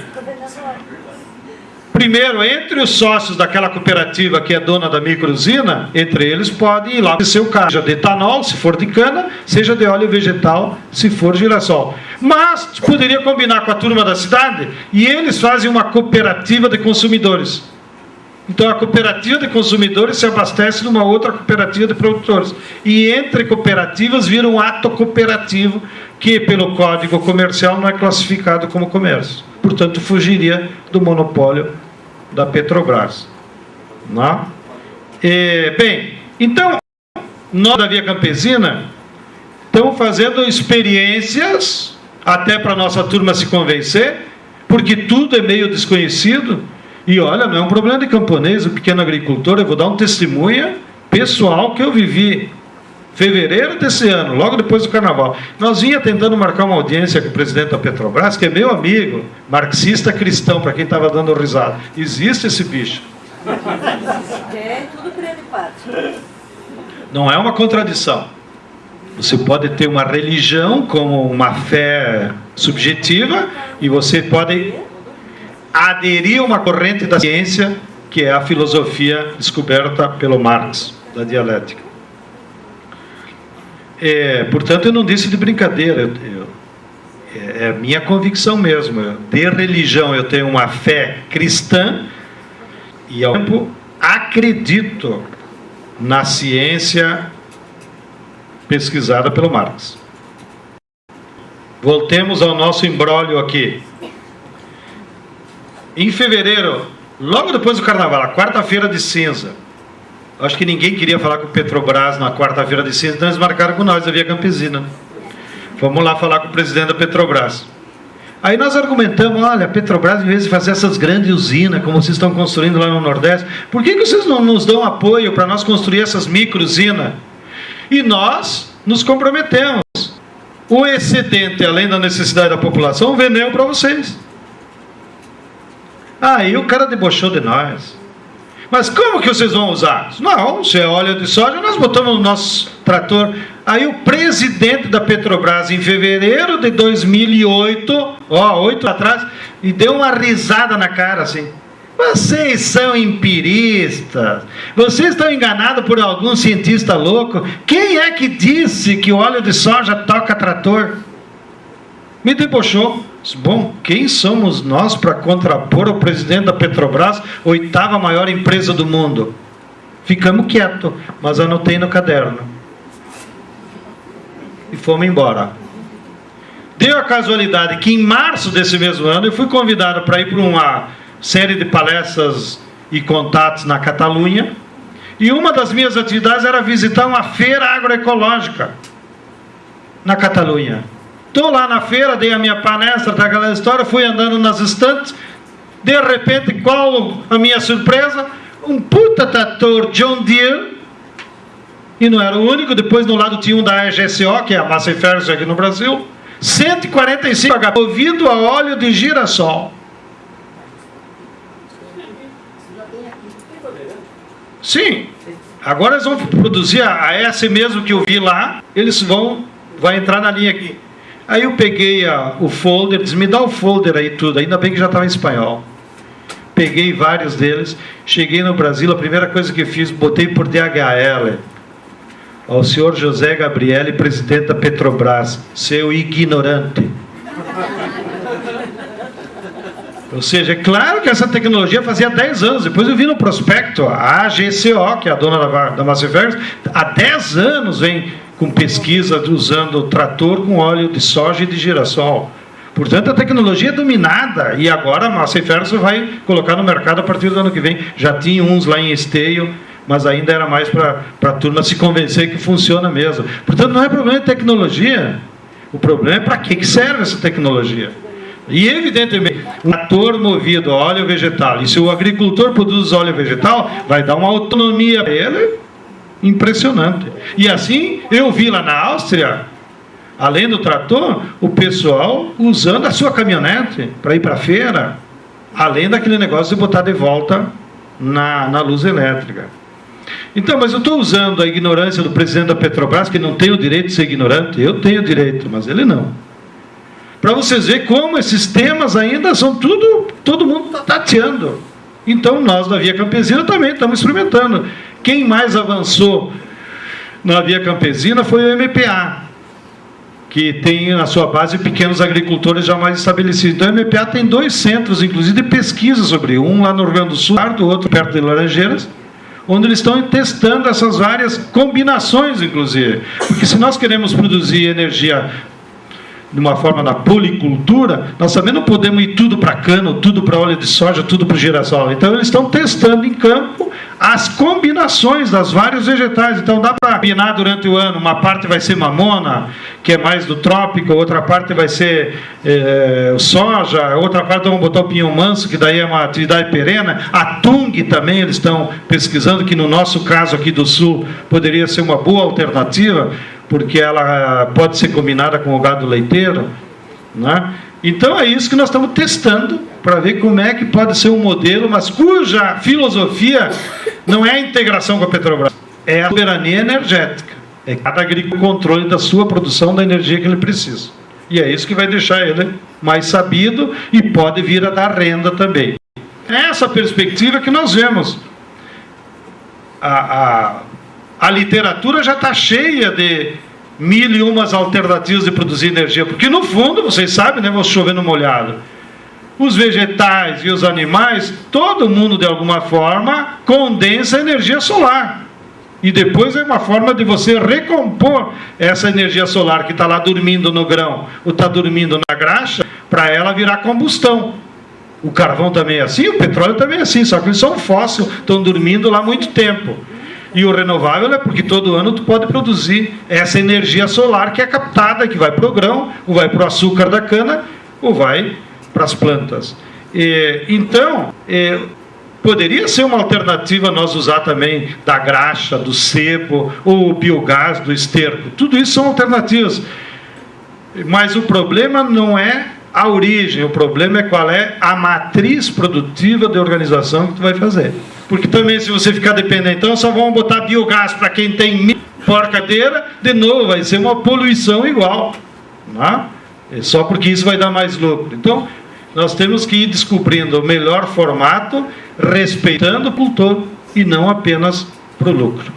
Speaker 1: Primeiro, entre os sócios daquela cooperativa que é dona da microusina, entre eles podem ir lá o seu carro, seja de etanol, se for de cana, seja de óleo vegetal, se for girassol. Mas poderia combinar com a turma da cidade e eles fazem uma cooperativa de consumidores. Então a cooperativa de consumidores se abastece numa outra cooperativa de produtores. E entre cooperativas vira um ato cooperativo que pelo Código Comercial não é classificado como comércio. Portanto, fugiria do monopólio da Petrobras. Não? Bem, então, nós da Via Campesina estamos fazendo experiências, até para a nossa turma se convencer, porque tudo é meio desconhecido. E olha, não é um problema de camponês, o pequeno agricultor, eu vou dar um testemunho pessoal que eu vivi. Fevereiro desse ano, logo depois do Carnaval. Nós vinha tentando marcar uma audiência com o presidente da Petrobras, que é meu amigo, marxista cristão, para quem estava dando risada. Existe esse bicho.
Speaker 5: É tudo grande parte.
Speaker 1: Não é uma contradição. Você pode ter uma religião como uma fé subjetiva e você pode aderir a uma corrente da ciência que é a filosofia descoberta pelo Marx, da dialética. Portanto, eu não disse de brincadeira, é minha convicção mesmo. De religião eu tenho uma fé cristã e ao tempo acredito na ciência pesquisada pelo Marx. Voltemos ao nosso imbróglio aqui. Em fevereiro, logo depois do Carnaval, a quarta-feira de cinza, acho que ninguém queria falar com o Petrobras na quarta-feira de cinza, então eles marcaram com nós, a Via Campesina. Fomos lá falar com o presidente da Petrobras. Aí nós argumentamos, olha, a Petrobras, em vez de fazer essas grandes usinas, como vocês estão construindo lá no Nordeste, por que vocês não nos dão apoio para nós construir essas micro-usinas? E nós nos comprometemos. O excedente, além da necessidade da população, vendeu para vocês. Aí o cara debochou de nós. Mas como que vocês vão usar? Não, se é óleo de soja, nós botamos no nosso trator. Aí o presidente da Petrobras, em fevereiro de 2008, 8 atrás, e deu uma risada na cara assim. Vocês são empiristas. Vocês estão enganados por algum cientista louco. Quem é que disse que o óleo de soja toca trator? Me debochou. Bom, quem somos nós para contrapor ao presidente da Petrobras, 8ª maior empresa do mundo? Ficamos quietos, mas anotei no caderno. E fomos embora. Deu a casualidade que em março desse mesmo ano eu fui convidado para ir para uma série de palestras e contatos na Catalunha. E uma das minhas atividades era visitar uma feira agroecológica na Catalunha. Estou lá na feira, dei a minha palestra daquela história, fui andando nas estantes, de repente, qual a minha surpresa? Um puta trator John Deere, e não era o único, depois no lado tinha um da AGCO, que é a Massa e Ferro aqui no Brasil, 145 HP, movido a óleo de girassol. Sim, agora eles vão produzir a S mesmo que eu vi lá, eles vai entrar na linha aqui. Aí eu peguei o folder, disse, me dá o folder aí tudo, ainda bem que já estava em espanhol. Peguei vários deles, cheguei no Brasil, a primeira coisa que fiz, botei por DHL, ao senhor José Gabriele, presidente da Petrobras, seu ignorante. Ou seja, é claro que essa tecnologia fazia 10 anos, depois eu vi no prospecto, a AGCO, que é a dona da Massa e Ferro, há 10 anos vem com pesquisa usando trator com óleo de soja e de girassol. Portanto, a tecnologia é dominada e agora a Massa e Ferro vai colocar no mercado a partir do ano que vem. Já tinha uns lá em Esteio, mas ainda era mais para a turma se convencer que funciona mesmo. Portanto, não é problema de tecnologia, o problema é para que serve essa tecnologia. E, evidentemente, um trator movido a óleo vegetal, e se o agricultor produz óleo vegetal, vai dar uma autonomia para ele impressionante. E assim, eu vi lá na Áustria, além do trator, o pessoal usando a sua caminhonete para ir para a feira, além daquele negócio de botar de volta na luz elétrica. Então, mas eu estou usando a ignorância do presidente da Petrobras, que não tem o direito de ser ignorante, eu tenho o direito, mas ele não. Para vocês verem como esses temas ainda são todo mundo está tateando. Então, nós da Via Campesina também estamos experimentando. Quem mais avançou na Via Campesina foi o MPA, que tem na sua base pequenos agricultores já mais estabelecidos. Então, o MPA tem 2 centros, inclusive, de pesquisa sobre um lá no Rio Grande do Sul, do outro perto de Laranjeiras, onde eles estão testando essas várias combinações, inclusive. Porque se nós queremos produzir energia de uma forma da policultura, nós também não podemos ir tudo para cana, tudo para óleo de soja, tudo para girassol. Então, eles estão testando em campo as combinações das vários vegetais. Então dá para combinar durante o ano, uma parte vai ser mamona, que é mais do trópico, outra parte vai ser soja, outra parte vamos botar o pinhão manso, que daí é uma atividade perene. A tung também eles estão pesquisando, que no nosso caso aqui do sul poderia ser uma boa alternativa, porque ela pode ser combinada com o gado leiteiro, né? Então é isso que nós estamos testando para ver como é que pode ser um modelo, mas cuja filosofia não é a integração com a Petrobras, é a soberania energética, é cada agricultor controle da sua produção da energia que ele precisa. E é isso que vai deixar ele mais sabido e pode vir a dar renda também. Nessa perspectiva que nós vemos a literatura já está cheia de 1001 alternativas de produzir energia, porque no fundo, vocês sabem, né, vou chover no molhado, os vegetais e os animais, todo mundo de alguma forma condensa a energia solar, e depois é uma forma de você recompor essa energia solar que está lá dormindo no grão, ou está dormindo na graxa, para ela virar combustão. O carvão também é assim, o petróleo também é assim, só que eles são fósseis, estão dormindo lá há muito tempo. E o renovável é porque todo ano tu pode produzir essa energia solar que é captada, que vai para o grão, ou vai para o açúcar da cana, ou vai para as plantas. Então, poderia ser uma alternativa nós usar também da graxa, do sebo, ou o biogás do esterco. Tudo isso são alternativas. Mas o problema não é a origem, o problema é qual é a matriz produtiva de organização que tu vai fazer. Porque também, se você ficar dependente, então só vão botar biogás para quem tem porcadeira, de novo, vai ser uma poluição igual. Não? É só porque isso vai dar mais lucro. Então, nós temos que ir descobrindo o melhor formato, respeitando o cultor e não apenas para o lucro.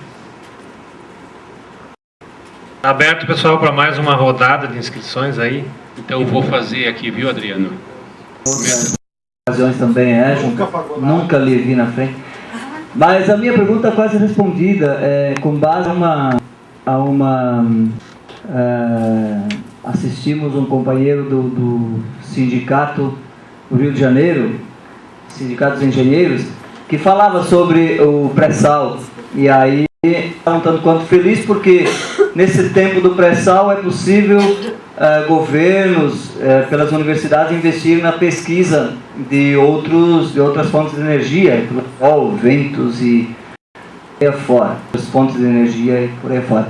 Speaker 6: Aberto, pessoal, para mais uma rodada de inscrições aí. Então eu vou fazer aqui, viu, Adriano?
Speaker 7: Outras ocasiões também, nunca lhe vi na frente. Mas a minha pergunta quase respondida, com base assistimos um companheiro do sindicato do Rio de Janeiro, Sindicato dos Engenheiros, que falava sobre o pré-sal. E aí, um tanto quanto feliz, porque nesse tempo do pré-sal é possível governos, pelas universidades, investir na pesquisa de outras fontes de energia, sol, ventos e por aí afora, as fontes de energia e por aí fora.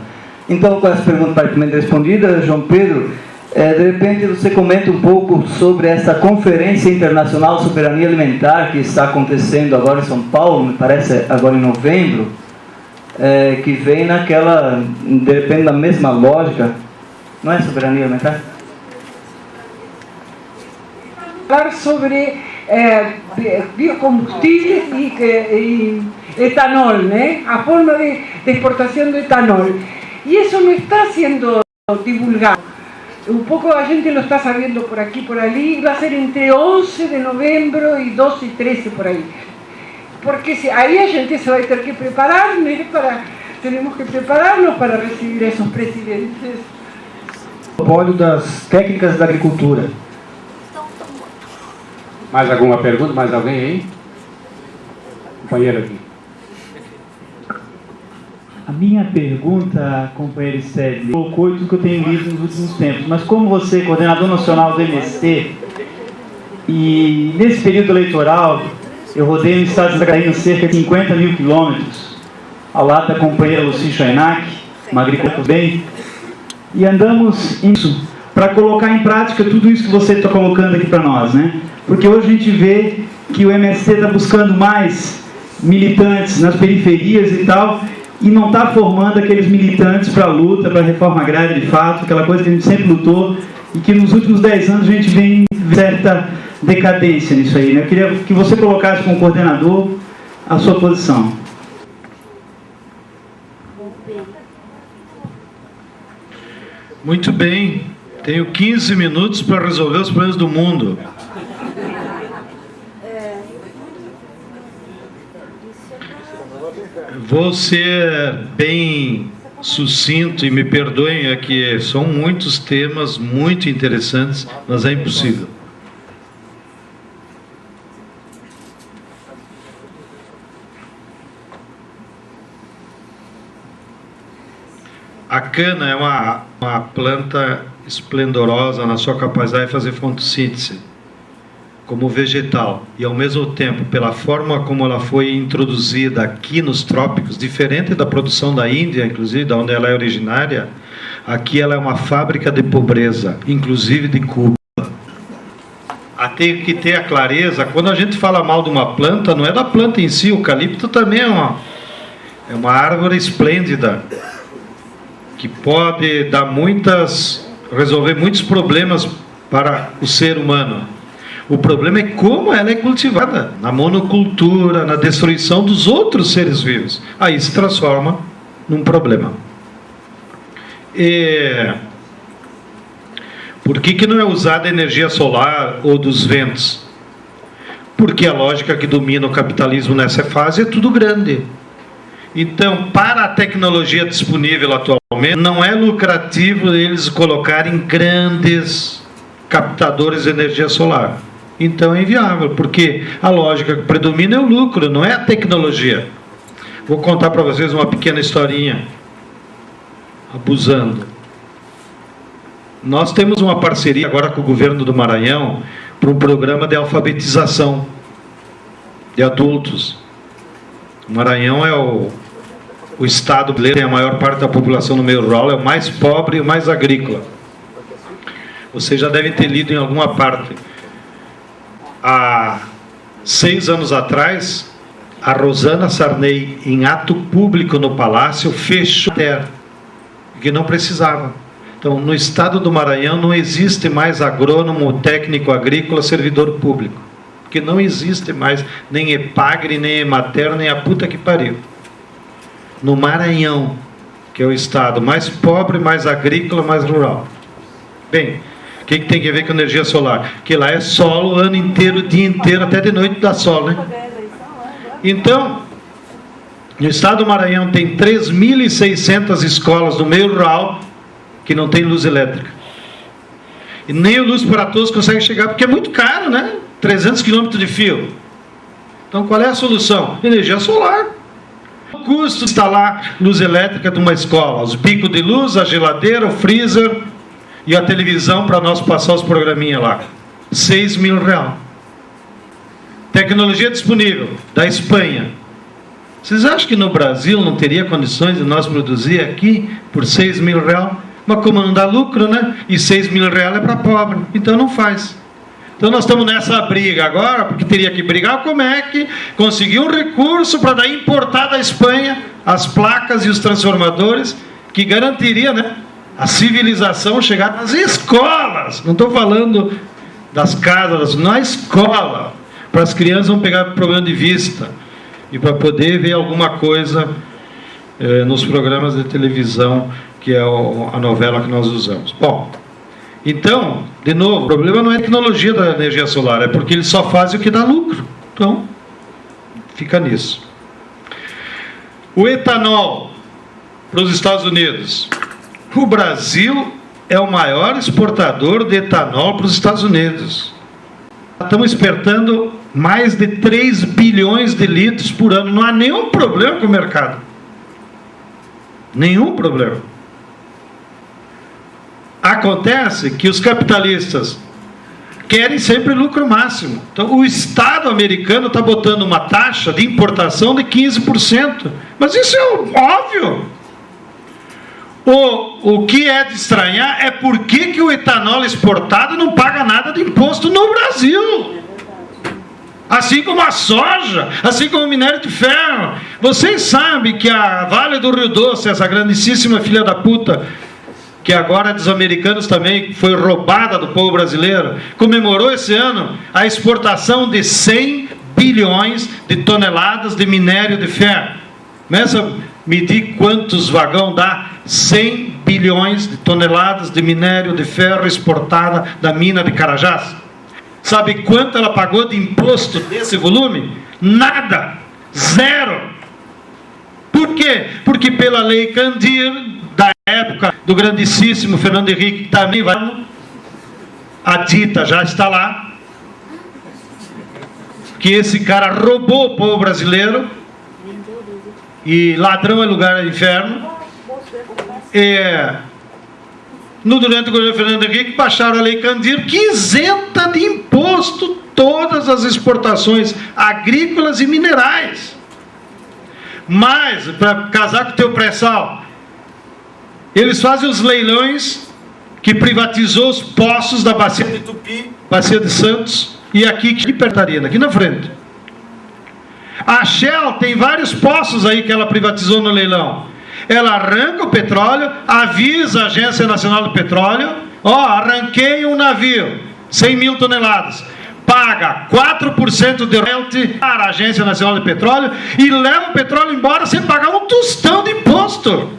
Speaker 7: Então, com essa pergunta praticamente respondida, João Pedro, de repente você comenta um pouco sobre essa Conferência Internacional de Soberania Alimentar que está acontecendo agora em São Paulo, me parece agora em novembro, que vem naquela, de repente, na mesma lógica. Não é soberania alimentar?
Speaker 8: Falar sobre biocombustíveis e etanol, ¿no? A forma de exportación de etanol. Y eso no está siendo divulgado. Un poco la gente lo está sabiendo por aquí, por allí. Va a ser entre 11 de noviembre y 12 y 13 por ahí. Porque ahí a gente se va a tener que preparar, ¿no? Tenemos que prepararnos para recibir esos presidentes.
Speaker 9: Monopólio das técnicas da agricultura. Mais alguma pergunta? Mais alguém aí? Companheiro aqui.
Speaker 10: A minha pergunta, companheiro Cédric, colocou tudo que eu tenho lido nos últimos tempos, mas como você é coordenador nacional do MST, e nesse período eleitoral, eu rodei no estado de Santa Catarina cerca de 50 mil quilômetros, ao lado da companheira Lucy Schoenack, uma agricultora bem, e andamos isso para colocar em prática tudo isso que você está colocando aqui para nós, né? Porque hoje a gente vê que o MST está buscando mais militantes nas periferias e tal, e não está formando aqueles militantes para a luta, para a reforma agrária de fato, aquela coisa que a gente sempre lutou, e que nos últimos 10 anos a gente vem em certa decadência nisso aí, né? Eu queria que você colocasse como coordenador a sua posição.
Speaker 1: Muito bem, tenho 15 minutos para resolver os problemas do mundo. Vou ser bem sucinto e me perdoem, é que são muitos temas muito interessantes, mas é impossível. a cana é uma planta esplendorosa na sua capacidade de fazer fotossíntese, como vegetal, e ao mesmo tempo, pela forma como ela foi introduzida aqui nos trópicos, diferente da produção da Índia, inclusive, da onde ela é originária, aqui ela é uma fábrica de pobreza, inclusive de Cuba. Tem que ter a clareza, quando a gente fala mal de uma planta, não é da planta em si, o eucalipto também é uma árvore esplêndida, que pode dar resolver muitos problemas para o ser humano. O problema é como ela é cultivada, na monocultura, na destruição dos outros seres vivos. Aí se transforma num problema. Por que não é usada a energia solar ou dos ventos? Porque a lógica que domina o capitalismo nessa fase é tudo grande. Então, para a tecnologia disponível atualmente, não é lucrativo eles colocarem grandes captadores de energia solar. Então é inviável, porque a lógica que predomina é o lucro, não é a tecnologia. Vou contar para vocês uma pequena historinha, abusando. Nós temos uma parceria agora com o governo do Maranhão para um programa de alfabetização de adultos. O Maranhão é o estado brasileiro, tem a maior parte da população no meio rural, é o mais pobre e o mais agrícola. Vocês já devem ter lido em alguma parte. Há 6 anos atrás, a Rosana Sarney, em ato público no Palácio, fechou a terra, que não precisava. Então, no estado do Maranhão não existe mais agrônomo, técnico agrícola, servidor público. Porque não existe mais nem EPAGRE, nem EMATER, nem a puta que pariu. No Maranhão, que é o estado mais pobre, mais agrícola, mais rural. Bem, o que tem a ver com energia solar? Que lá é sol o ano inteiro, o dia inteiro, até de noite dá sol, né? Então, no estado do Maranhão tem 3.600 escolas no meio rural que não tem luz elétrica. E nem o Luz para Todos consegue chegar, porque é muito caro, né? 300 quilômetros de fio. Então, qual é a solução? Energia solar. O custo de instalar luz elétrica de uma escola, os bicos de luz, a geladeira, o freezer e a televisão para nós passar os programinhas lá. R$6.000. Tecnologia disponível, da Espanha. Vocês acham que no Brasil não teria condições de nós produzir aqui por R$6.000? Mas como não dá lucro, né? E R$6.000 é para pobre, então não faz. Então nós estamos nessa briga agora, porque teria que brigar o Comec, conseguir um recurso para daí importar da Espanha as placas e os transformadores, que garantiria, né, a civilização chegar nas escolas. Não estou falando das casas, na escola, para as crianças não pegar problema de vista e para poder ver alguma coisa nos programas de televisão, que é a novela que nós usamos. Bom, então, de novo, o problema não é a tecnologia da energia solar, é porque eles só fazem o que dá lucro. Então, fica nisso. O etanol para os Estados Unidos. O Brasil é o maior exportador de etanol para os Estados Unidos. Estamos exportando mais de 3 bilhões de litros por ano. Não há nenhum problema com o mercado. Nenhum problema. Acontece que os capitalistas querem sempre lucro máximo. Então, o Estado americano está botando uma taxa de importação de 15%. Mas isso é óbvio. O que é de estranhar é por que o etanol exportado não paga nada de imposto no Brasil. Assim como a soja, assim como o minério de ferro. Vocês sabem que a Vale do Rio Doce, essa grandíssima filha da puta, que agora é dos americanos também, foi roubada do povo brasileiro, comemorou esse ano a exportação de 100 bilhões de toneladas de minério de ferro. Começa a medir quantos vagão dá? 100 bilhões de toneladas de minério de ferro exportada da mina de Carajás. Sabe quanto ela pagou de imposto desse volume? Nada. Zero. Por quê? Porque pela lei Candir, da época do grandíssimo Fernando Henrique, que também vai, a dita já está lá, que esse cara roubou o povo brasileiro, e ladrão é lugar do inferno. durante o governo Fernando Henrique, baixaram a Lei Candir, que isenta de imposto todas as exportações agrícolas e minerais. Mas, para casar com o teu pré-sal, eles fazem os leilões que privatizou os poços da Bacia de Tupi, Bacia de Santos, e aqui Pertarina, aqui na frente. A Shell tem vários poços aí que ela privatizou no leilão. Ela arranca o petróleo, avisa a Agência Nacional do Petróleo, arranquei um navio, 100 mil toneladas. Paga 4% de royalty para a Agência Nacional de Petróleo e leva o petróleo embora sem pagar um tostão de imposto.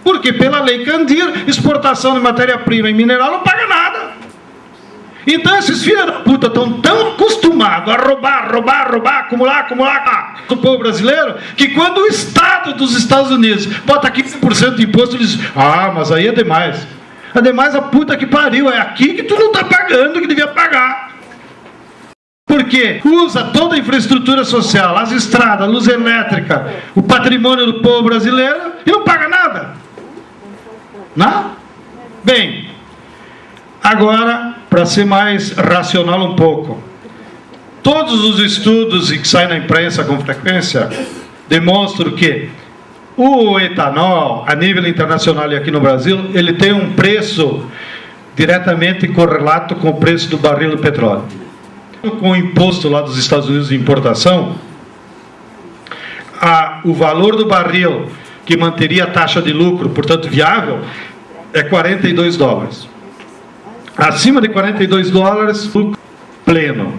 Speaker 1: Porque pela Lei Candir, exportação de matéria-prima e mineral não paga nada. Então esses filhos da puta estão tão acostumados a roubar, acumular do povo brasileiro, que quando o Estado dos Estados Unidos bota 15% de imposto, eles dizem, mas aí é demais. É demais a puta que pariu, é aqui que tu não está pagando, que devia pagar. Porque usa toda a infraestrutura social, as estradas, a luz elétrica, o patrimônio do povo brasileiro e não paga nada. Não? Bem, agora, para ser mais racional um pouco, todos os estudos que saem na imprensa com frequência demonstram que o etanol, a nível internacional e aqui no Brasil, ele tem um preço diretamente correlato com o preço do barril do petróleo. Com o imposto lá dos Estados Unidos de importação, o valor do barril que manteria a taxa de lucro, portanto viável, é $42. Acima de $42, lucro pleno.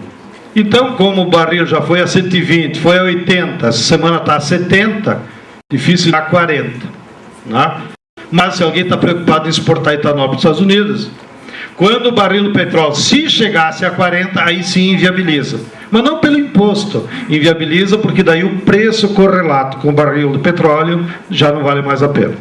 Speaker 1: Então, como o barril já foi a 120, foi a 80, essa semana está a 70, difícil a 40. Né? Mas se alguém está preocupado em exportar etanol para os Estados Unidos, quando o barril do petróleo, se chegasse a 40, aí sim inviabiliza. Mas não pelo imposto, inviabiliza porque daí o preço correlato com o barril do petróleo já não vale mais a pena.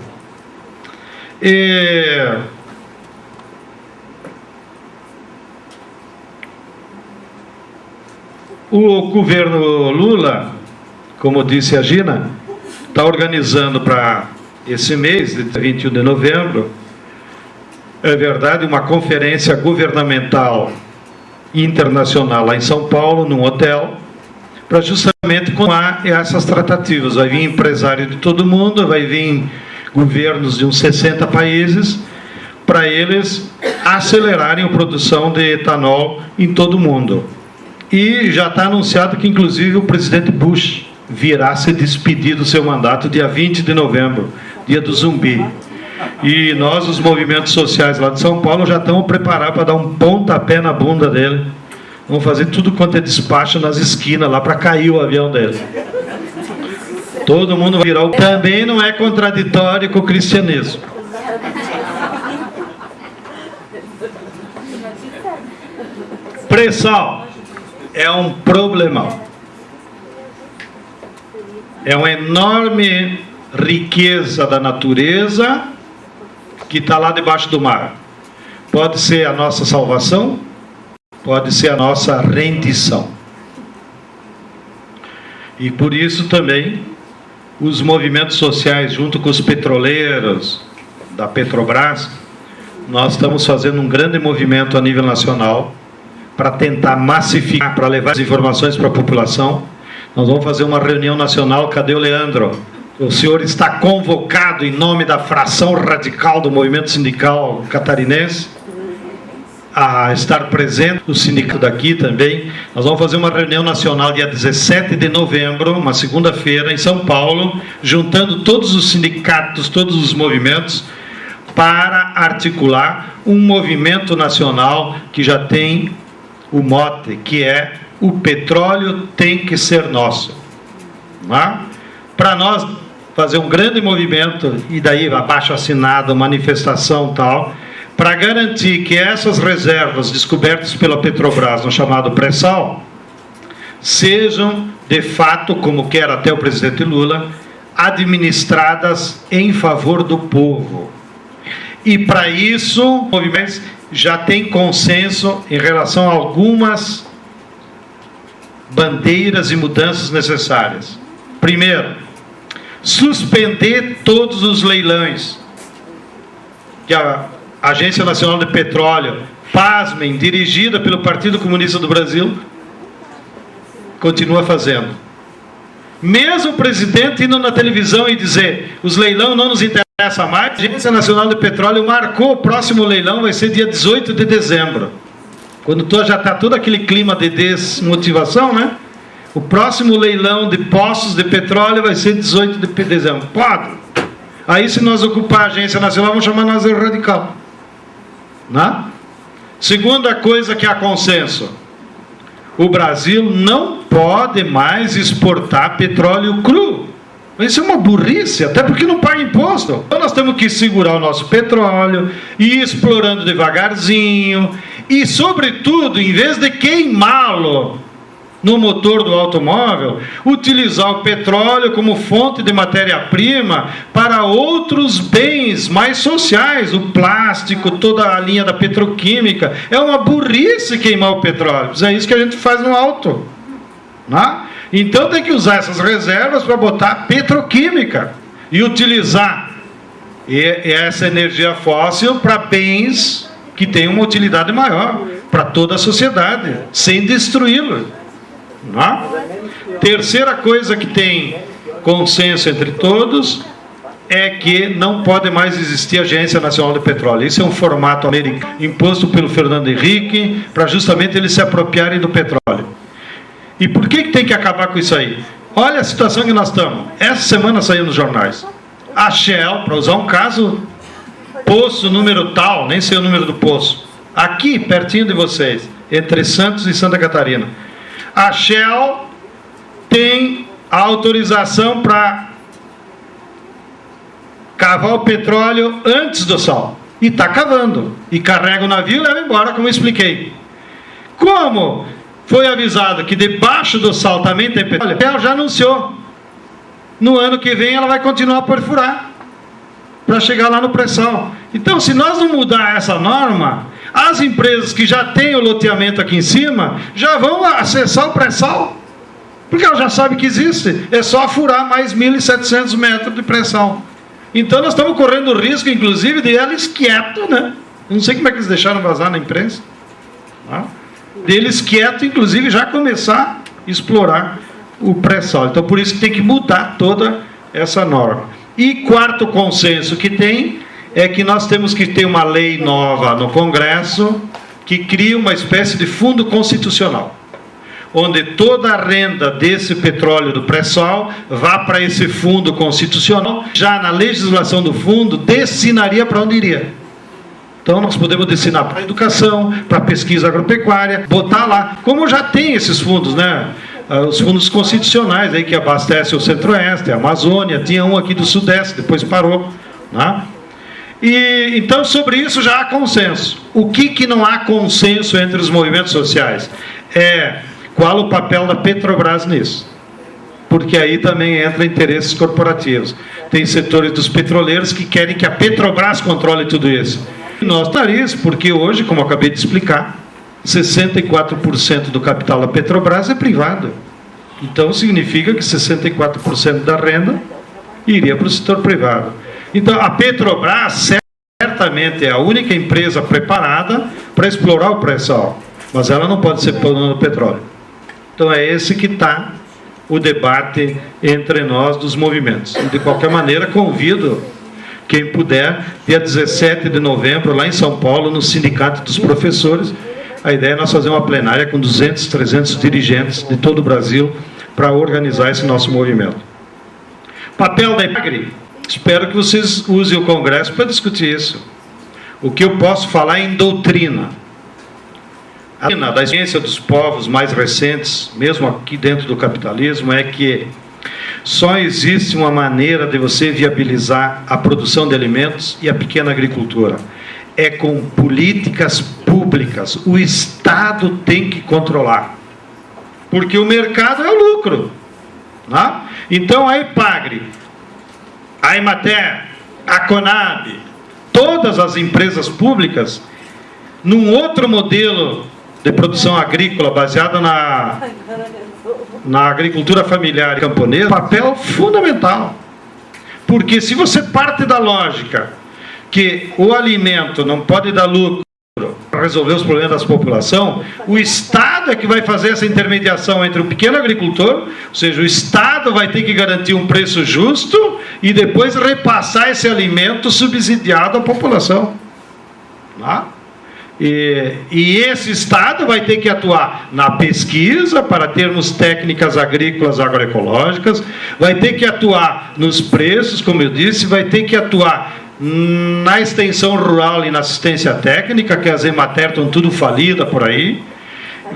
Speaker 1: O governo Lula, como disse a Gina, está organizando para esse mês, de 21 de novembro, é verdade, uma conferência governamental internacional lá em São Paulo, num hotel, para justamente continuar essas tratativas. Vai vir empresário de todo mundo, vai vir governos de uns 60 países, para eles acelerarem a produção de etanol em todo o mundo. E já está anunciado que, inclusive, o presidente Bush virá se despedir do seu mandato dia 20 de novembro, dia do zumbi. E nós, os movimentos sociais lá de São Paulo, já estamos preparados para dar um pontapé na bunda dele. Vamos fazer tudo quanto é despacho nas esquinas lá para cair o avião dele. Todo mundo vai virar. Também não é contraditório com o cristianismo. Pré-sal é um problemão. É uma enorme riqueza da natureza que está lá debaixo do mar. Pode ser a nossa salvação, pode ser a nossa rendição. E por isso também os movimentos sociais, junto com os petroleiros da Petrobras, nós estamos fazendo um grande movimento a nível nacional para tentar massificar, para levar as informações para a população. Nós vamos fazer uma reunião nacional. Cadê o Leandro? O senhor está convocado em nome da fração radical do movimento sindical catarinense a estar presente, o sindicato daqui também. Nós vamos fazer uma reunião nacional dia 17 de novembro, uma segunda-feira, em São Paulo, juntando todos os sindicatos, todos os movimentos, para articular um movimento nacional que já tem o mote, que é: o petróleo tem que ser nosso. Para nós fazer um grande movimento, e daí abaixo assinado, manifestação tal, para garantir que essas reservas descobertas pela Petrobras no chamado pré-sal sejam, de fato, como quer até o presidente Lula, administradas em favor do povo. E para isso, o movimento já tem consenso em relação a algumas bandeiras e mudanças necessárias. Primeiro, suspender todos os leilões que a Agência Nacional de Petróleo, pasmem, dirigida pelo Partido Comunista do Brasil, continua fazendo. Mesmo o presidente indo na televisão e dizer, os leilão não nos interessa mais, a Agência Nacional de Petróleo marcou o próximo leilão, vai ser dia 18 de dezembro. Quando já está todo aquele clima de desmotivação, né? O próximo leilão de poços de petróleo vai ser 18 de dezembro. Pode. Aí, se nós ocupar a Agência Nacional, vamos chamar nós de radical. Né? Segunda coisa que há consenso. O Brasil não pode mais exportar petróleo cru. Isso é uma burrice, até porque não paga imposto. Então nós temos que segurar o nosso petróleo, ir explorando devagarzinho e, sobretudo, em vez de queimá-lo no motor do automóvel, utilizar o petróleo como fonte de matéria-prima para outros bens mais sociais, o plástico, toda a linha da petroquímica. É uma burrice queimar o petróleo, é isso que a gente faz no alto, né? Então tem que usar essas reservas para botar petroquímica e utilizar essa energia fóssil para bens que têm uma utilidade maior para toda a sociedade, sem destruí-lo. Terceira coisa que tem consenso entre todos é que não pode mais existir Agência Nacional de Petróleo. Isso é um formato americano imposto pelo Fernando Henrique para justamente eles se apropriarem do petróleo. E por que tem que acabar com isso aí? Olha a situação que nós estamos. Essa semana saiu nos jornais. A Shell, para usar um caso, poço número tal, nem sei o número do poço, aqui pertinho de vocês, entre Santos e Santa Catarina. A Shell tem a autorização para cavar o petróleo antes do sal. E está cavando. E carrega o navio e leva embora, como eu expliquei. Como foi avisado que debaixo do sal também tem petróleo, a Shell já anunciou. No ano que vem ela vai continuar a perfurar para chegar lá no pré-sal. Então, se nós não mudar essa norma, as empresas que já têm o loteamento aqui em cima já vão acessar o pré-sal, porque elas já sabem que existe, é só furar mais 1.700 metros de pré-sal. Então nós estamos correndo o risco, inclusive, de eles quietos, né? Eu não sei como é que eles deixaram vazar na imprensa, tá? Deles quietos, inclusive, já começar a explorar o pré-sal. Então por isso que tem que mudar toda essa norma. E quarto consenso que tem é que nós temos que ter uma lei nova no Congresso que cria uma espécie de fundo constitucional, onde toda a renda desse petróleo do pré-sal vá para esse fundo constitucional. Já na legislação do fundo, destinaria para onde iria. Então nós podemos destinar para a educação, para a pesquisa agropecuária, botar lá, como já tem esses fundos, né? Os fundos constitucionais aí que abastecem o Centro-Oeste, a Amazônia, tinha um aqui do Sudeste, depois parou, né? E então sobre isso já há consenso. O que não há consenso entre os movimentos sociais? Qual o papel da Petrobras nisso? Porque aí também entra interesses corporativos. Tem setores dos petroleiros que querem que a Petrobras controle tudo isso. E nós isso, porque hoje, como eu acabei de explicar, 64% do capital da Petrobras é privado. Então significa que 64% da renda iria para o setor privado. Então a Petrobras certamente é a única empresa preparada para explorar o pré-sal, mas ela não pode ser dona do petróleo. Então é esse que está o debate entre nós dos movimentos. E de qualquer maneira convido quem puder, dia 17 de novembro, lá em São Paulo, no Sindicato dos Professores. A ideia é nós fazer uma plenária com 200, 300 dirigentes de todo o Brasil para organizar esse nosso movimento. Papel da IPAGRE. Espero que vocês usem o Congresso para discutir isso. O que eu posso falar em doutrina. A doutrina da experiência dos povos mais recentes, mesmo aqui dentro do capitalismo, é que só existe uma maneira de você viabilizar a produção de alimentos e a pequena agricultura. É com políticas públicas. O Estado tem que controlar. Porque o mercado é o lucro, né? Então a IPAGRE, a Emater, a Conab, todas as empresas públicas, num outro modelo de produção agrícola baseada na agricultura familiar e camponesa, papel fundamental. Porque se você parte da lógica que o alimento não pode dar lucro para resolver os problemas da população, o Estado é que vai fazer essa intermediação entre o pequeno agricultor, ou seja, o Estado vai ter que garantir um preço justo e depois repassar esse alimento subsidiado à população. Tá? E esse Estado vai ter que atuar na pesquisa para termos técnicas agrícolas agroecológicas, vai ter que atuar nos preços, como eu disse, vai ter que atuar na extensão rural e na assistência técnica, que as Emater estão tudo falidas por aí,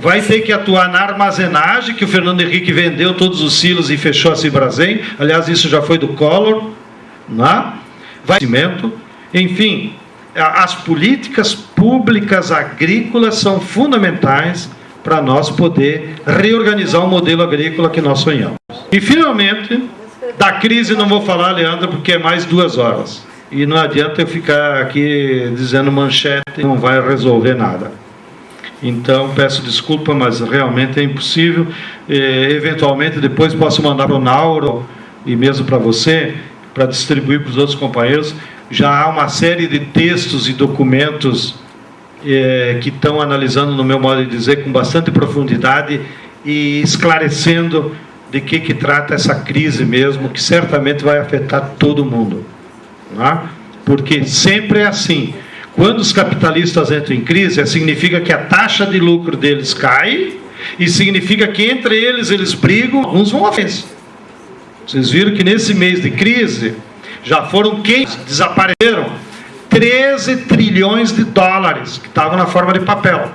Speaker 1: vai ter que atuar na armazenagem, que o Fernando Henrique vendeu todos os silos e fechou a Cibrasen, aliás, isso já foi do Collor, né? Enfim, as políticas públicas agrícolas são fundamentais para nós poder reorganizar o modelo agrícola que nós sonhamos. E, finalmente, da crise não vou falar, Leandro, porque é mais 2 horas. E não adianta eu ficar aqui dizendo manchete, não vai resolver nada. Então, peço desculpa, mas realmente é impossível. Eventualmente, depois posso mandar para o Nauro e mesmo para você, para distribuir para os outros companheiros. Já há uma série de textos e documentos que estão analisando, no meu modo de dizer, com bastante profundidade e esclarecendo de que trata essa crise mesmo, que certamente vai afetar todo mundo. Não? Porque sempre é assim. Quando os capitalistas entram em crise, significa que a taxa de lucro deles cai e significa que entre eles brigam, uns vão à frente. Vocês viram que nesse mês de crise já foram quem desapareceram 13 trilhões de dólares que estavam na forma de papel.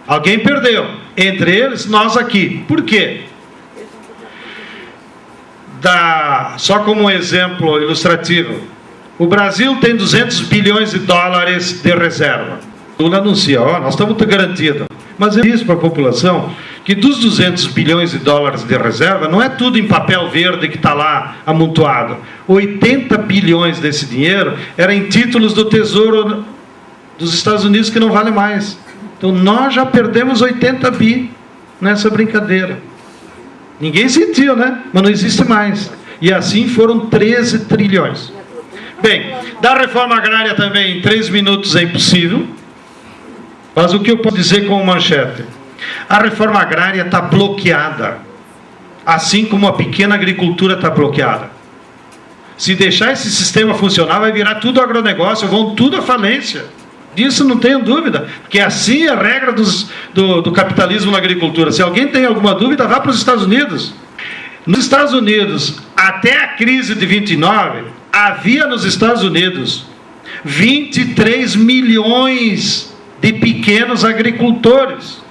Speaker 1: Alguém perdeu. Entre eles, nós aqui. Por quê? Só como um exemplo ilustrativo, o Brasil tem 200 bilhões de dólares de reserva. Lula anuncia, nós estamos garantidos. Mas é isso para a população, que dos 200 bilhões de dólares de reserva, não é tudo em papel verde que está lá amontoado. 80 bilhões desse dinheiro era em títulos do Tesouro dos Estados Unidos que não vale mais. Então nós já perdemos 80 bi nessa brincadeira. Ninguém sentiu, né? Mas não existe mais. E assim foram 13 trilhões. Bem, da reforma agrária também, em 3 minutos é impossível. Mas o que eu posso dizer com manchete? A reforma agrária está bloqueada, assim como a pequena agricultura está bloqueada. Se deixar esse sistema funcionar, vai virar tudo agronegócio, vão tudo à falência. Disso não tenho dúvida, porque assim é a regra do capitalismo na agricultura. Se alguém tem alguma dúvida, vá para os Estados Unidos. Nos Estados Unidos, até a crise de 29, havia nos Estados Unidos 23 milhões de pequenos agricultores.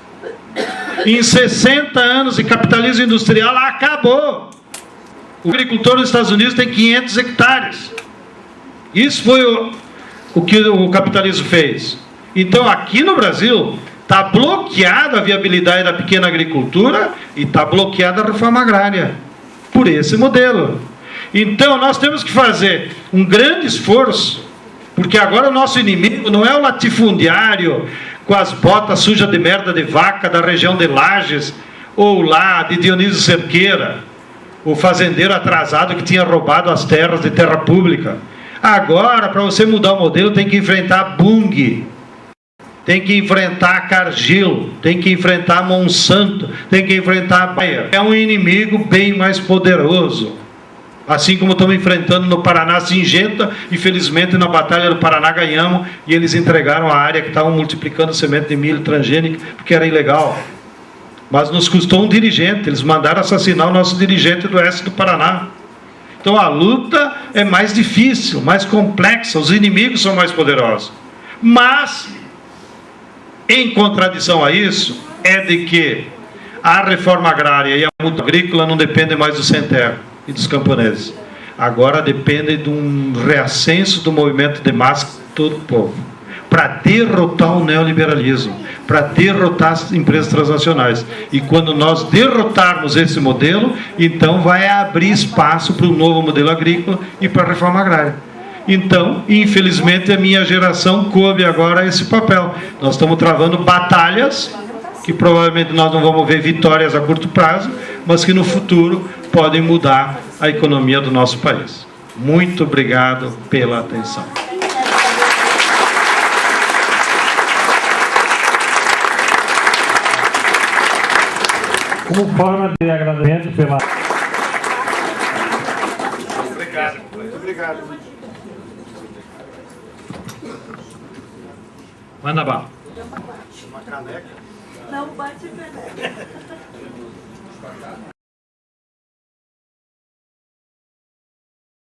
Speaker 1: Em 60 anos de capitalismo industrial, acabou. O agricultor nos Estados Unidos tem 500 hectares. Isso foi o que o capitalismo fez. Então, aqui no Brasil, está bloqueada a viabilidade da pequena agricultura e está bloqueada a reforma agrária, por esse modelo. Então, nós temos que fazer um grande esforço, porque agora o nosso inimigo não é o latifundiário com as botas sujas de merda de vaca da região de Lages, ou lá de Dionísio Cerqueira, o fazendeiro atrasado que tinha roubado as terras de terra pública. Agora, para você mudar o modelo, tem que enfrentar a Bunge, tem que enfrentar a Cargill, tem que enfrentar a Monsanto, tem que enfrentar a Bayer. É um inimigo bem mais poderoso. Assim como estamos enfrentando no Paraná a Singenta, infelizmente na Batalha do Paraná ganhamos e eles entregaram a área que estavam multiplicando semente de milho transgênica, porque era ilegal. Mas nos custou um dirigente, eles mandaram assassinar o nosso dirigente do oeste do Paraná. Então a luta é mais difícil, mais complexa, os inimigos são mais poderosos. Mas, em contradição a isso, é de que a reforma agrária e a muda agrícola não dependem mais do sem-terra e dos camponeses. Agora depende de um reascenso do movimento de massa de todo o povo, para derrotar o neoliberalismo, para derrotar as empresas transnacionais. E quando nós derrotarmos esse modelo, então vai abrir espaço para o novo modelo agrícola e para a reforma agrária. Então, infelizmente, a minha geração coube agora esse papel. Nós estamos travando batalhas que provavelmente nós não vamos ver vitórias a curto prazo, mas que no futuro podem mudar a economia do nosso país. Muito obrigado pela atenção.
Speaker 11: Como forma de agradecimento pela...
Speaker 1: Obrigado. Muito obrigado.
Speaker 6: Manda bala.
Speaker 1: Uma caneca.
Speaker 5: Não bate caneca.